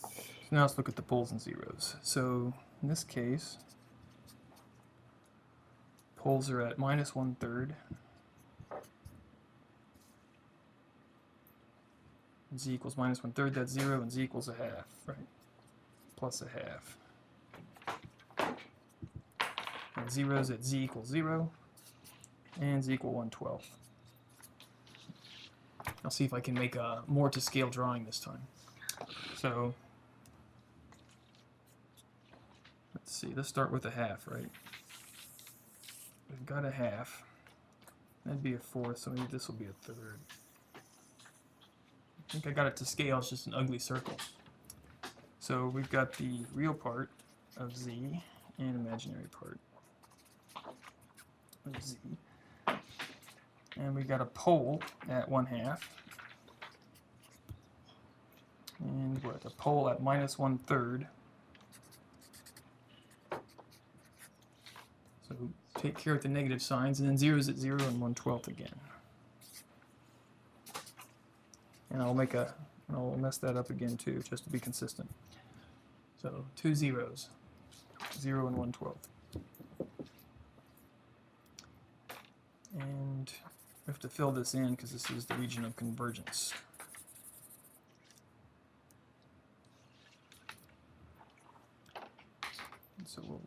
[SPEAKER 3] So now let's look at the poles and zeros. So in this case, poles are at minus 1/3, and z equals minus 1/3, that's 0, and z equals a half, right? Plus a half. And zeros at z equals 0, and z equal 1/12. I'll see if I can make a more to scale drawing this time. So, let's see, let's start with a half, right? We've got a half. That'd be a fourth, so maybe this will be a third. I think I got it to scale, it's just an ugly circle. So we've got the real part of z and imaginary part of z. And we got a pole at 1/2. And what? A pole at minus 1/3. So take care of the negative signs, and then 0's at 0 and 1/12 again. And I'll mess that up again too, just to be consistent. So 2 zeros, 0 and 1/12. And we have to fill this in because this is the region of convergence. And so we'll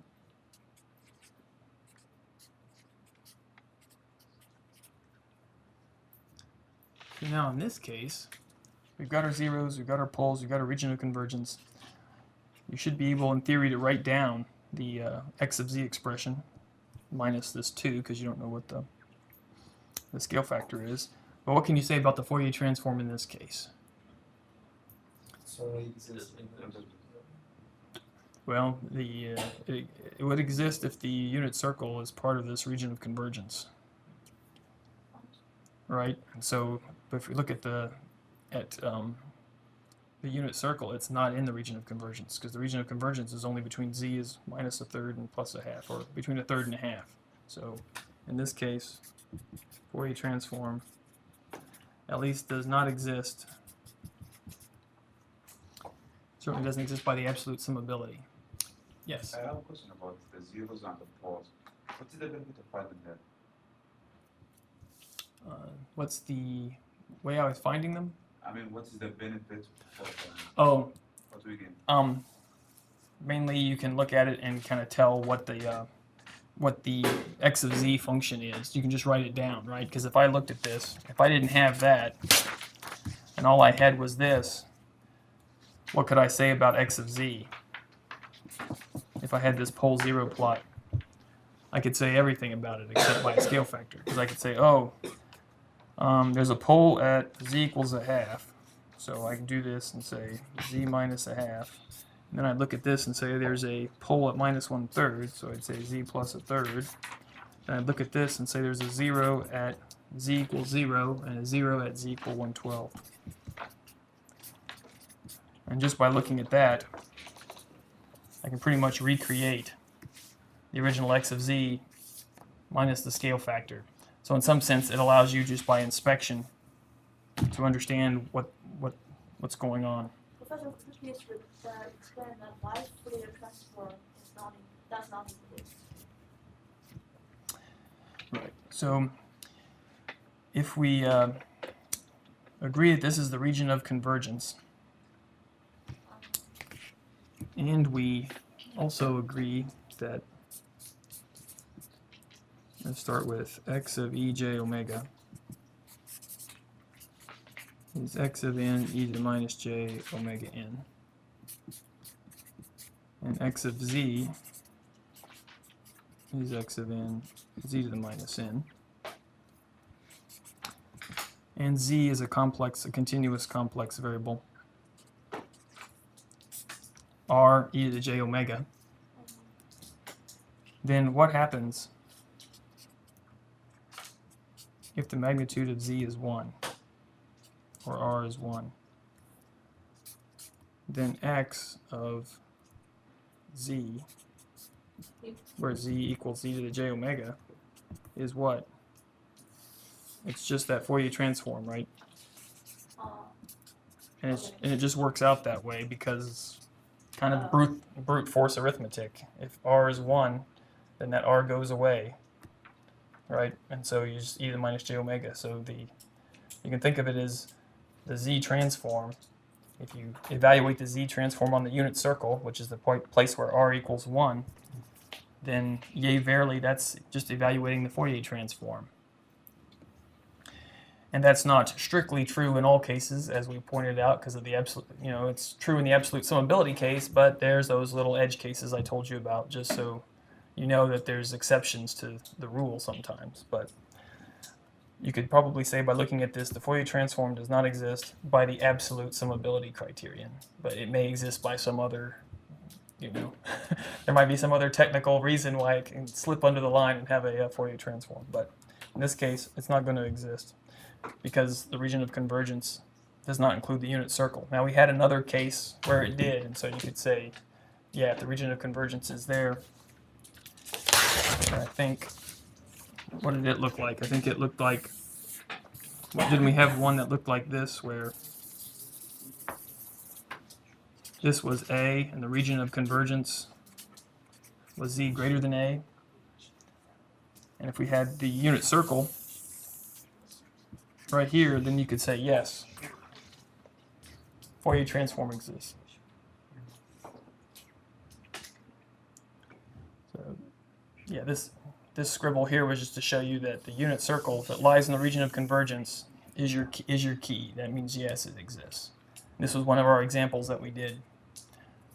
[SPEAKER 3] so now in this case, we've got our zeros, we've got our poles, we've got our region of convergence. You should be able, in theory, to write down the x of z expression minus this 2 because you don't know what the scale factor is. But what can you say about the Fourier transform in this case?
[SPEAKER 4] So it exists in the
[SPEAKER 3] Well, it would exist if the unit circle is part of this region of convergence, right? And so, but if we look at the unit circle, it's not in the region of convergence because the region of convergence is only between z is minus 1/3 and plus a half, or between 1/3 and a half. So, in this case, Fourier transform at least does not exist. Certainly doesn't exist by the absolute summability. Yes.
[SPEAKER 5] I have a question about the zeros and the poles. What is the benefit of finding that?
[SPEAKER 3] What's the way I was finding them?
[SPEAKER 5] I mean, what is the benefit of
[SPEAKER 3] Oh,
[SPEAKER 5] what do we gain?
[SPEAKER 3] mainly you can look at it and kind of tell what the x of z function is. You can just write it down, right? Because if I looked at this, if I didn't have that, and all I had was this, what could I say about x of z? If I had this pole 0 plot, I could say everything about it except by a scale factor. Because I could say, oh, there's a pole at z equals a half. So I can do this and say z minus a half. And then I'd look at this and say there's a pole at minus 1/3. So I'd say z plus a third. Then I'd look at this and say there's a 0 at z equals 0 and a 0 at z equal 1/12. And just by looking at that, I can pretty much recreate the original x of z minus the scale factor. So in some sense, it allows you just by inspection to understand what's going on.
[SPEAKER 1] Professor, could you please explain that why Fourier transform does not exist?
[SPEAKER 3] Right. So if we agree that this is the region of convergence, and we also agree that, let's start with x of ej omega is x of n e to the minus j omega n, and x of z is x of n z to the minus n, and z is a continuous complex variable, r e to the j omega. Then what happens if the magnitude of z is 1, or r is 1? Then x of z, where z equals z to the j omega, is what? It's just that Fourier transform, right? And it just works out that way because it's kind of brute force arithmetic. If r is 1, then that r goes away, right? And so you just e to the minus j omega. So you can think of it as the z transform, if you evaluate the z transform on the unit circle, which is the place where r equals 1, then yea, verily, that's just evaluating the Fourier transform. And that's not strictly true in all cases, as we pointed out, because of the absolute, it's true in the absolute summability case, but there's those little edge cases I told you about, just so you know that there's exceptions to the rule sometimes. But you could probably say by looking at this, the Fourier transform does not exist by the absolute summability criterion, but it may exist by some other, there might be some other technical reason why it can slip under the line and have a Fourier transform. But in this case, it's not going to exist, because the region of convergence does not include the unit circle. Now, we had another case where it did, and so you could say, yeah, if the region of convergence is there, I think, what did it look like? I think it looked like, didn't we have one that looked like this, where this was A, and the region of convergence was Z greater than A? And if we had the unit circle right here, then you could say yes, Fourier transform exists. So, yeah, this scribble here was just to show you that the unit circle that lies in the region of convergence is your key. That means yes, it exists. This was one of our examples that we did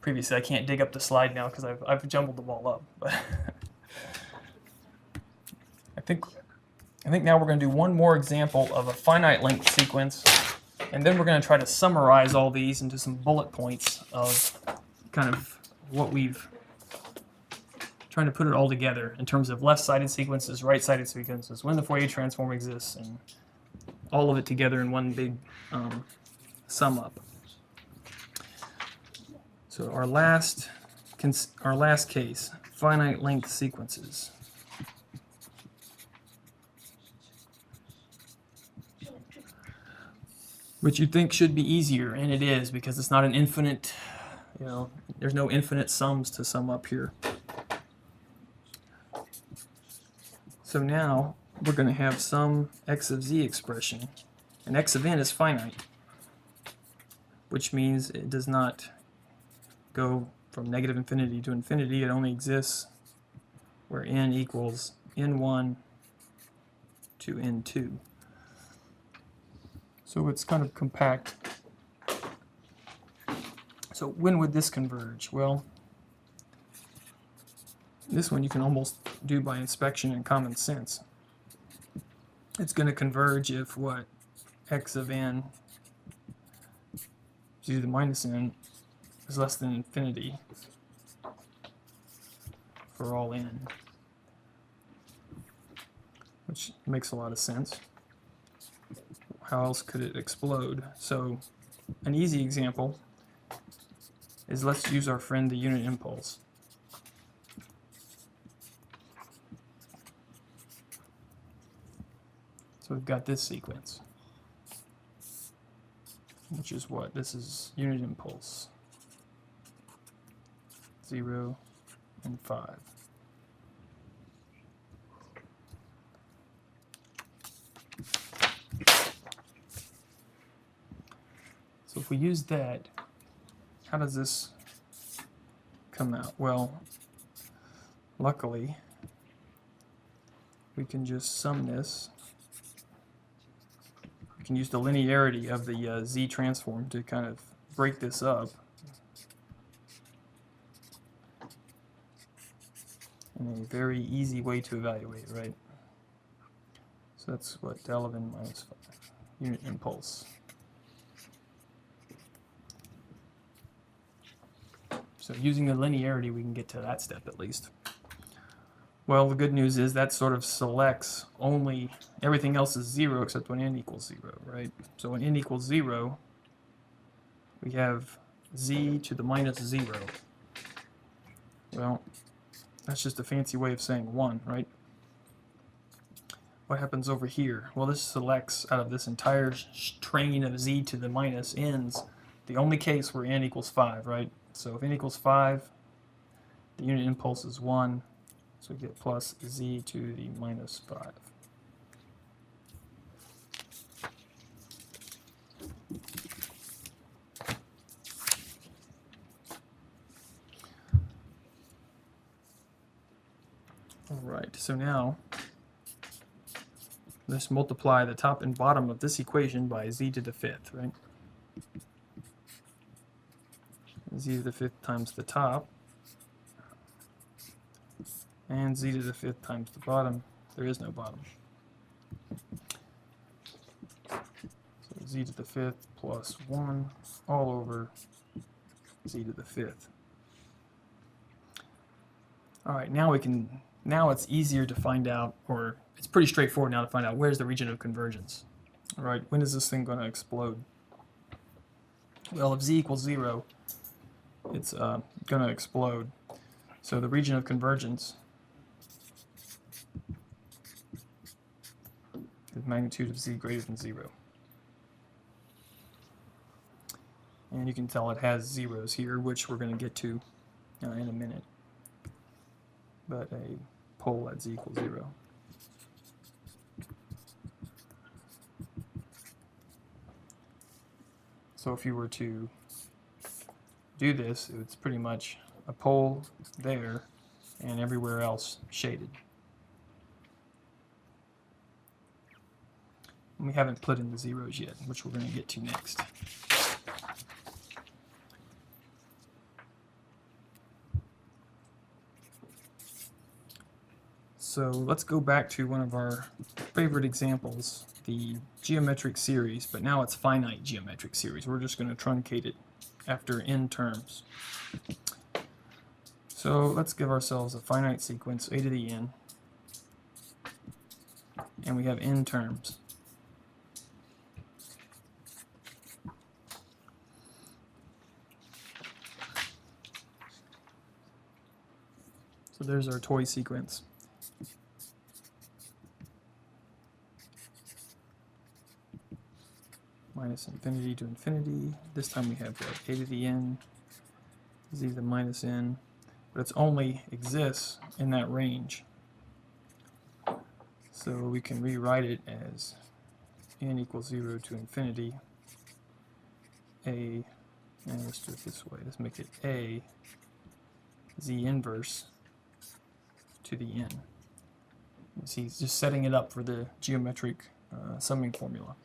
[SPEAKER 3] previously. I can't dig up the slide now because I've jumbled them all up. But I think now we're going to do one more example of a finite length sequence, and then we're going to try to summarize all these into some bullet points of kind of what we've trying to put it all together in terms of left-sided sequences, right-sided sequences, when the Fourier transform exists, and all of it together in one big sum up. So our last case, finite length sequences. Which you'd think should be easier, and it is, because it's not an infinite, there's no infinite sums to sum up here. So now we're going to have some x of z expression, and x of n is finite, which means it does not go from negative infinity to infinity. It only exists where n equals n1 to n2. So it's kind of compact. So when would this converge? Well, this one you can almost do by inspection and common sense. It's going to converge if what? X of n to the minus n is less than infinity for all n, which makes a lot of sense. How else could it explode? So an easy example is, let's use our friend the unit impulse. So we've got this sequence, which is what? This is unit impulse, 0 and 5. So if we use that, how does this come out? Well, luckily, we can just sum this. We can use the linearity of the z transform to kind of break this up. And a very easy way to evaluate, right? So that's what del of n minus 5, unit impulse. So using the linearity, we can get to that step at least. Well, the good news is that sort of selects only, everything else is 0 except when n equals 0, right? So when n equals 0, we have z to the minus 0. Well, that's just a fancy way of saying 1, right? What happens over here? Well, this selects out of this entire train of z to the minus n's the only case where n equals 5, right? So if n equals 5, the unit impulse is 1, so we get plus z to the minus 5. All right, so now let's multiply the top and bottom of this equation by z to the fifth, right? Z to the fifth times the top, and z to the fifth times the bottom. There is no bottom. So z to the fifth plus 1 all over z to the fifth. All right, now it's easier to find out, or it's pretty straightforward now to find out where's the region of convergence. All right, when is this thing going to explode? Well, if z equals 0, it's going to explode. So the region of convergence is magnitude of z greater than 0. And you can tell it has zeros here, which we're going to get to in a minute. But a pole at z equals 0. So if you were to do this, it's pretty much a pole there and everywhere else shaded. And we haven't put in the zeros yet, which we're going to get to next. So let's go back to one of our favorite examples, the geometric series, but now it's finite geometric series. We're just going to truncate it after n terms. So let's give ourselves a finite sequence, a to the n, and we have n terms. So there's our toy sequence. Minus infinity to infinity. This time we have what, a to the n, z to the minus n, but it only exists in that range. So we can rewrite it as n equals 0 to infinity, a, and let's do it this way, let's make it a z inverse to the n. You see, it's just setting it up for the geometric summing formula.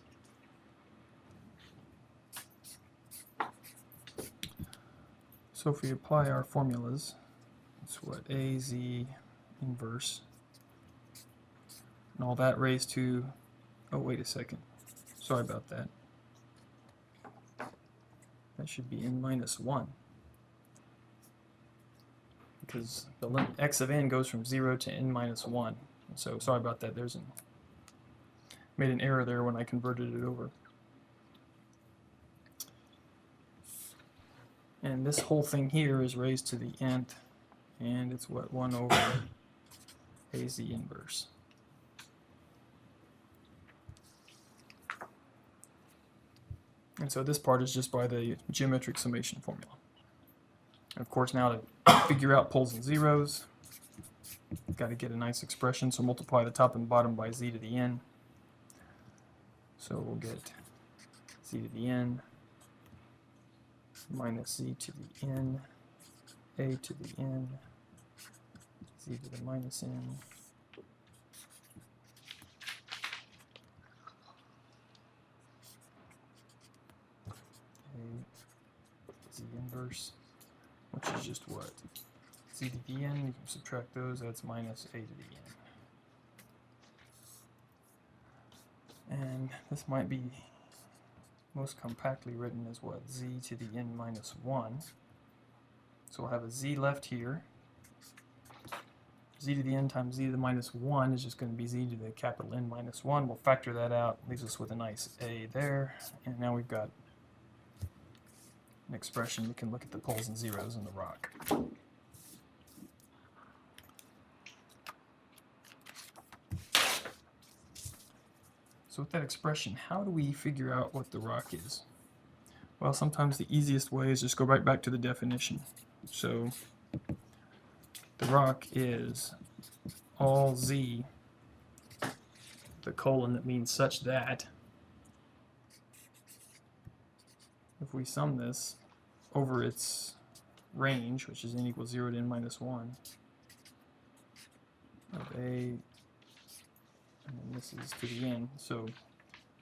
[SPEAKER 3] So if we apply our formulas, it's what, a z inverse, and all that raised to, oh wait a second, sorry about that. That should be n minus 1. Because the limit x of n goes from 0 to n minus 1. So sorry about that, made an error there when I converted it over. And this whole thing here is raised to the nth, and it's what, 1 over a z inverse. And so this part is just by the geometric summation formula. Of course, now to figure out poles and zeros, got to get a nice expression, so multiply the top and bottom by z to the n. So we'll get z to the n minus z to the n, a to the n, z to the minus n, a z inverse, which is just what? Z to the n, you can subtract those, that's minus a to the n. And this might be most compactly written as what? Z to the n minus 1. So we'll have a z left here. Z to the n times z to the minus 1 is just going to be z to the capital N minus 1. We'll factor that out, leaves us with a nice a there. And now we've got an expression. We can look at the poles and zeros in the rock. So with that expression, how do we figure out what the rock is? Well, sometimes the easiest way is just go right back to the definition. So the rock is all z, the colon that means such that if we sum this over its range, which is n equals 0 to n minus 1, of a, and then this is to the n. So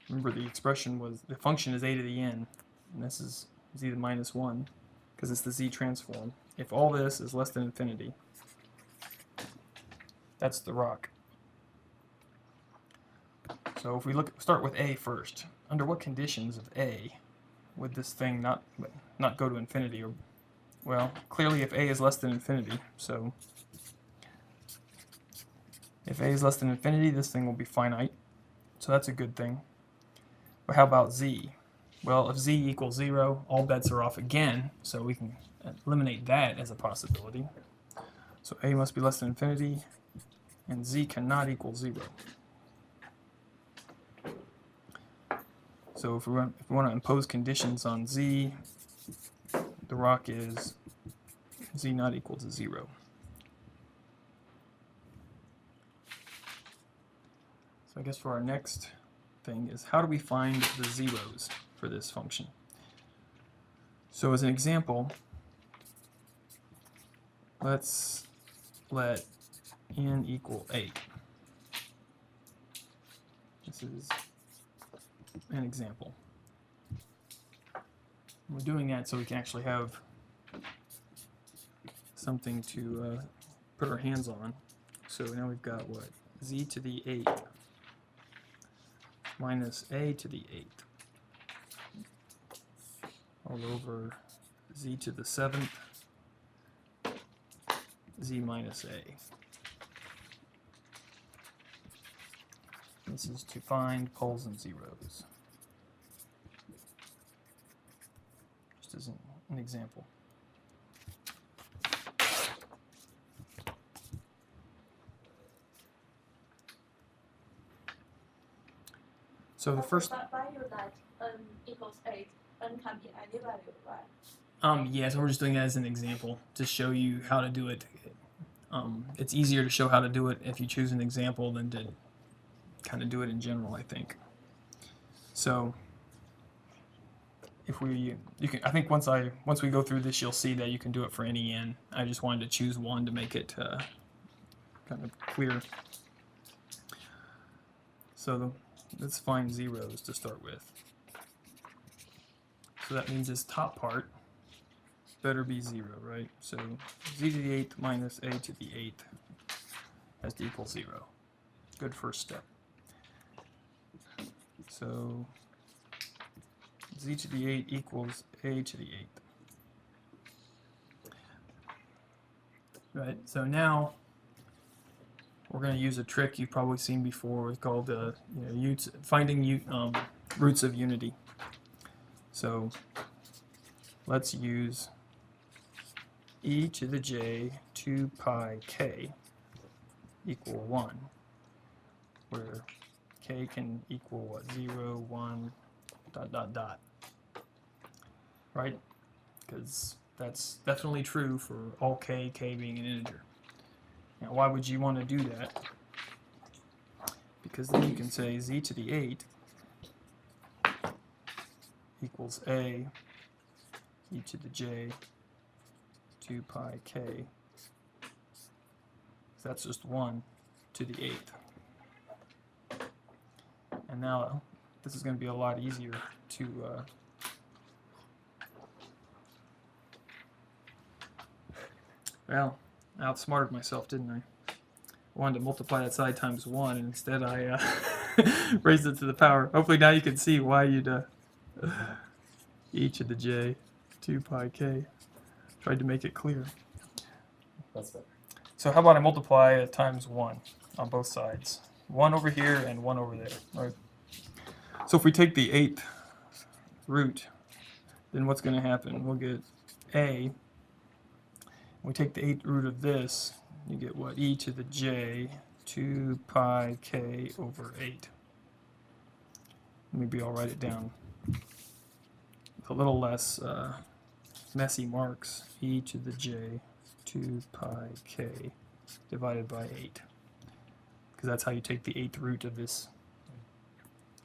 [SPEAKER 3] remember the expression was, the function is a to the n, and this is z to the minus 1, because it's the z transform. If all this is less than infinity, that's the rock. So if we start with a first, under what conditions of a would this thing not go to infinity? Or, well, clearly if a is less than infinity, so if a is less than infinity, this thing will be finite, so that's a good thing. But how about z? Well, if z equals 0, all bets are off again, so we can eliminate that as a possibility. So a must be less than infinity, and z cannot equal 0. So if we want to impose conditions on z, the rock is z not equal to 0. So I guess for our next thing is, how do we find the zeros for this function? So as an example, let's let n equal 8. This is an example. We're doing that so we can actually have something to put our hands on. So now we've got what? Z to the 8th minus a to the 8th all over z to the 7th z minus a. This is to find poles and zeros, just as an example. So the first,
[SPEAKER 1] value that n equals 8, n can be any value, right?
[SPEAKER 3] yeah, so we're just doing that as an example to show you how to do it. It's easier to show how to do it if you choose an example than to kind of do it in general, I think. So if you can, I think once we go through this, you'll see that you can do it for any n. I just wanted to choose one to make it kind of clear. So let's find zeros to start with. So that means this top part better be 0, right? So z to the 8th minus a to the 8th has to equal 0. Good first step. So z to the 8 equals a to the 8th. Right, so now we're going to use a trick you've probably seen before. It's called finding roots of unity. So let's use e to the j 2 pi k equal 1, where k can equal what? 0, 1, ... Right? Because that's definitely true for all k being an integer. Now, why would you want to do that? Because then you can say z to the 8 equals a e to the j 2 pi k. So that's just 1 to the 8th. And now this is going to be a lot easier to well, I outsmarted myself, didn't I? I wanted to multiply that side times 1, and instead I raised it to the power. Hopefully now you can see why you'd e to the j 2 pi k. Tried to make it clear.
[SPEAKER 4] That's better.
[SPEAKER 3] So how about I multiply it times 1 on both sides? 1 over here and 1 over there. Right? So if we take the 8th root, then what's going to happen? We'll get a. We take the 8th root of this, you get what? E to the j 2 pi k over 8. Maybe I'll write it down with a little less messy marks. E to the j 2 pi k divided by 8. Because that's how you take the 8th root of this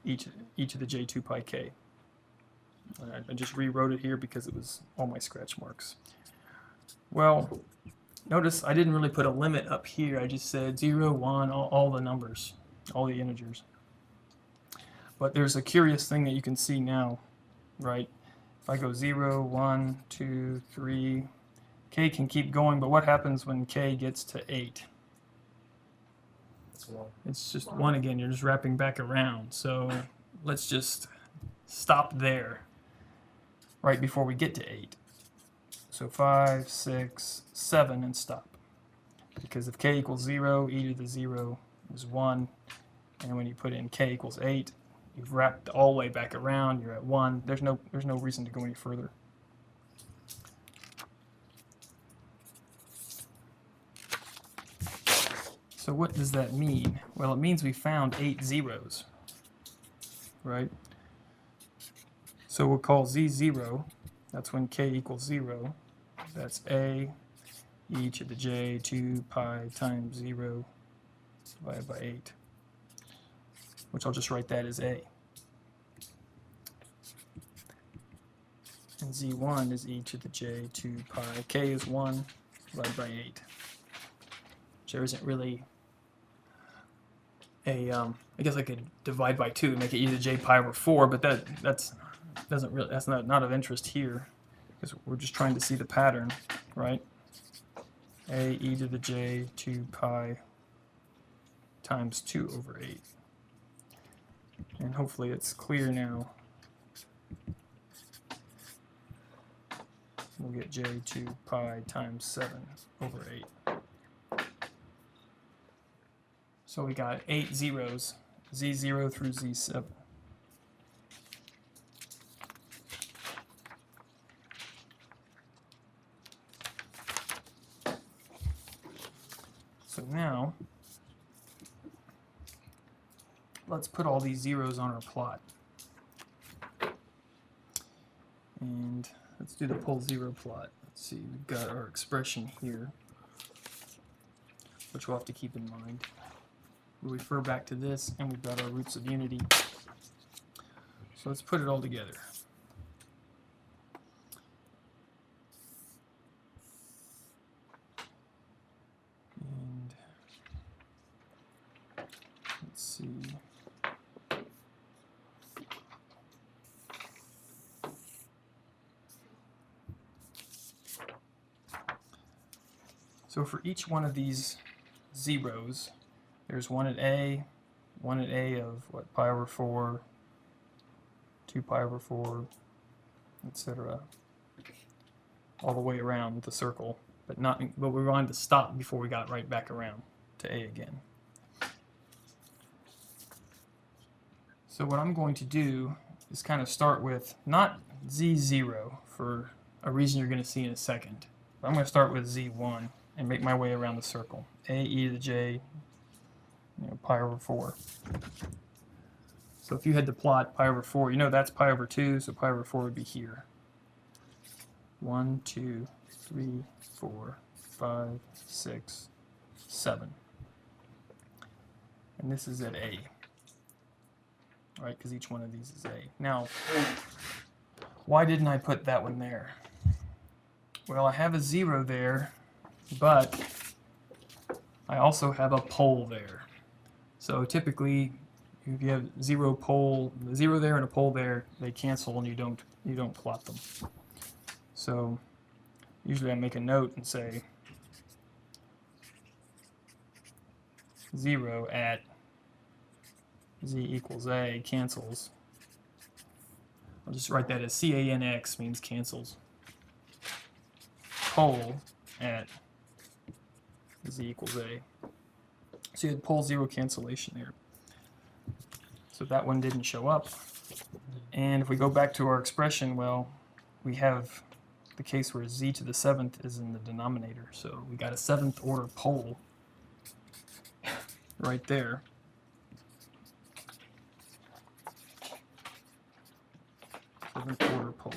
[SPEAKER 3] e to the j 2 pi k. I just rewrote it here because it was all my scratch marks. Well, notice I didn't really put a limit up here. I just said 0, 1, all the numbers, all the integers. But there's a curious thing that you can see now, right? If I go 0, 1, 2, 3, k can keep going, but what happens when k gets to 8?
[SPEAKER 4] It's 1.
[SPEAKER 3] It's just 1 again. You're just wrapping back around. So let's just stop there right before we get to 8. So 5, 6, 7, and stop. Because if k equals 0, e to the 0 is 1. And when you put in k equals 8, you've wrapped all the way back around. You're at 1. There's no reason to go any further. So what does that mean? Well, it means we found 8 zeros, right? So we'll call z0. That's when k equals 0. That's a e to the j 2 pi times 0 divided by 8, which I'll just write that as a. And z1 is e to the j 2 pi. K is 1 divided by 8. Which there isn't really a, I guess I could divide by 2 and make it e to the j pi over 4, but that's not of interest here, because we're just trying to see the pattern, right? A e to the j 2 pi times 2 over 8. And hopefully it's clear now. We'll get j 2 pi times 7 over 8. So we got 8 zeros, z0 through z7. So now, let's put all these zeros on our plot. And let's do the pole 0 plot. Let's see, we've got our expression here, which we'll have to keep in mind. We'll refer back to this, and we've got our roots of unity. So let's put it all together. And let's see. So for each one of these zeros, there's one at a of what, pi over 4, 2 pi over 4, etc. all the way around the circle, but we wanted to stop before we got right back around to a again. So what I'm going to do is kind of start with not z0 for a reason you're going to see in a second. But I'm going to start with z1 and make my way around the circle. A e to the j, pi over 4. So if you had to plot pi over 4, that's pi over 2, so pi over 4 would be here. 1, 2, 3, 4, 5, 6, 7. And this is at a. Right, because each one of these is a. Now, why didn't I put that one there? Well, I have a 0 there, but I also have a pole there. So typically, if you have 0 there and a pole there, they cancel and you don't plot them. So usually I make a note and say 0 at z equals a cancels. I'll just write that as CANX, means cancels. Pole at z equals a. So you had pole 0 cancellation there. So that one didn't show up. And if we go back to our expression, well, we have the case where z to the 7th is in the denominator. So we got a 7th order pole right there. Order pole.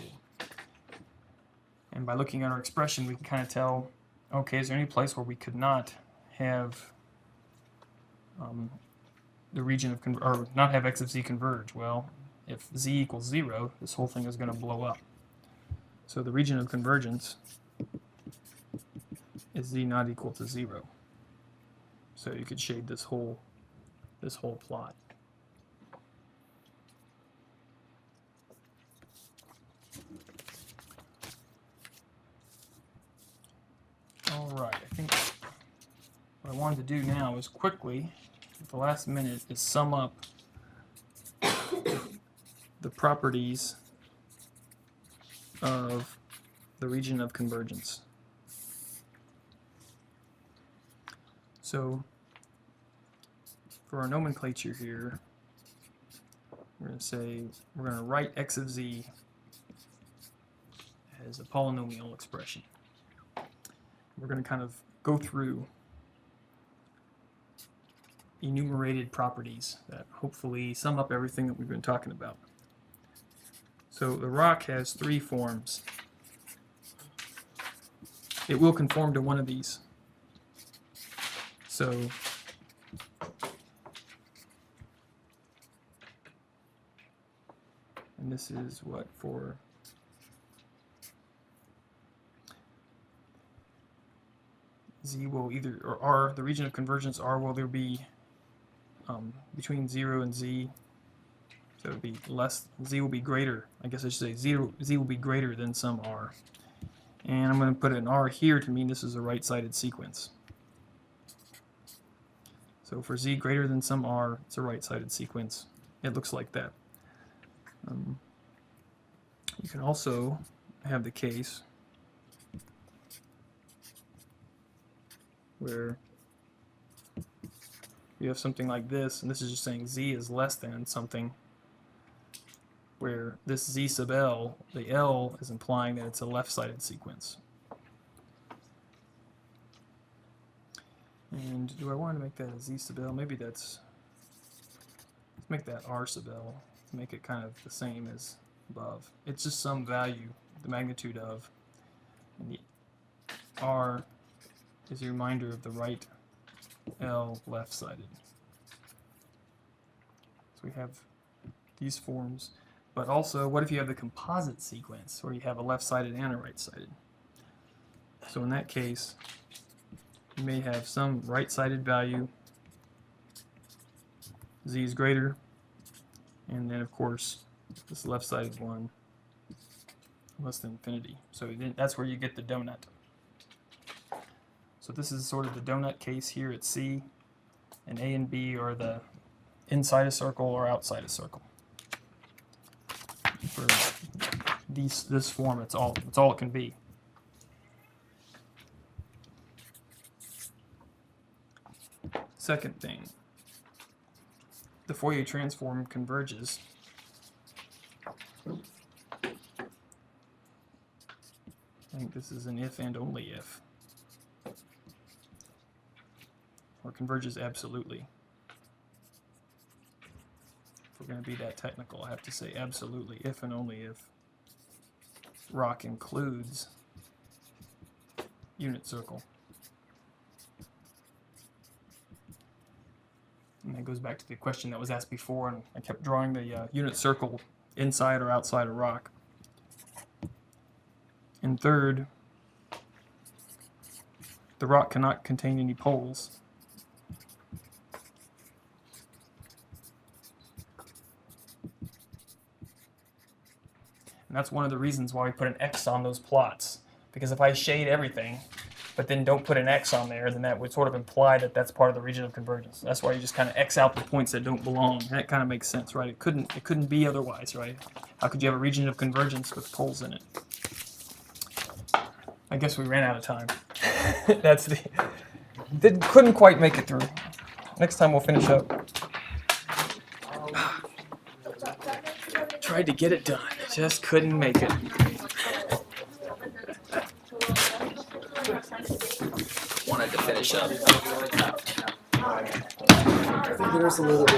[SPEAKER 3] And by looking at our expression, we can kind of tell, okay, is there any place where we could not have the region of or not have x of z converge? Well, if z equals 0, this whole thing is going to blow up. So the region of convergence is z not equal to 0. So you could shade this whole plot. All right, I think what I wanted to do now is quickly, at the last minute, is sum up the properties of the region of convergence. So for our nomenclature here, we're going to say we're going to write x of z as a polynomial expression. We're going to kind of go through enumerated properties that hopefully sum up everything that we've been talking about. So the rock has 3 forms. It will conform to one of these. So and this is what for z will either, or r, the region of convergence r will either be between 0 and z, so it would be less, z will be greater, I guess I should say z will be greater than some r. And I'm going to put an r here to mean this is a right-sided sequence. So for z greater than some r, it's a right-sided sequence. It looks like that. You can also have the case where you have something like this, and this is just saying z is less than something, where this z sub l, the l is implying that it's a left-sided sequence. And do I want to make that a z sub l? Maybe let's make that r sub l, to make it kind of the same as above. It's just some value, the magnitude of, and the r is a reminder of the right L left-sided. So we have these forms, but also what if you have the composite sequence where you have a left-sided and a right-sided? So in that case, you may have some right-sided value, z is greater, and then of course this left-sided one less than infinity. So then that's where you get the donut. So this is sort of the donut case here at C, and A and B are the inside a circle or outside a circle. For this form, it's all it can be. Second thing, the Fourier transform converges. I think this is an if and only if. Or converges absolutely. If we're going to be that technical, I have to say absolutely, if and only if rock includes unit circle. And that goes back to the question that was asked before, and I kept drawing the unit circle inside or outside a rock. And third, the rock cannot contain any poles. And that's one of the reasons why we put an X on those plots. Because if I shade everything, but then don't put an X on there, then that would sort of imply that that's part of the region of convergence. That's why you just kind of X out the points that don't belong. That kind of makes sense, right? It couldn't be otherwise, right? How could you have a region of convergence with poles in it? I guess we ran out of time. Couldn't quite make it through. Next time we'll finish up. Tried to get it done, just couldn't make it. Wanted to finish up.
[SPEAKER 4] I think there's a little bit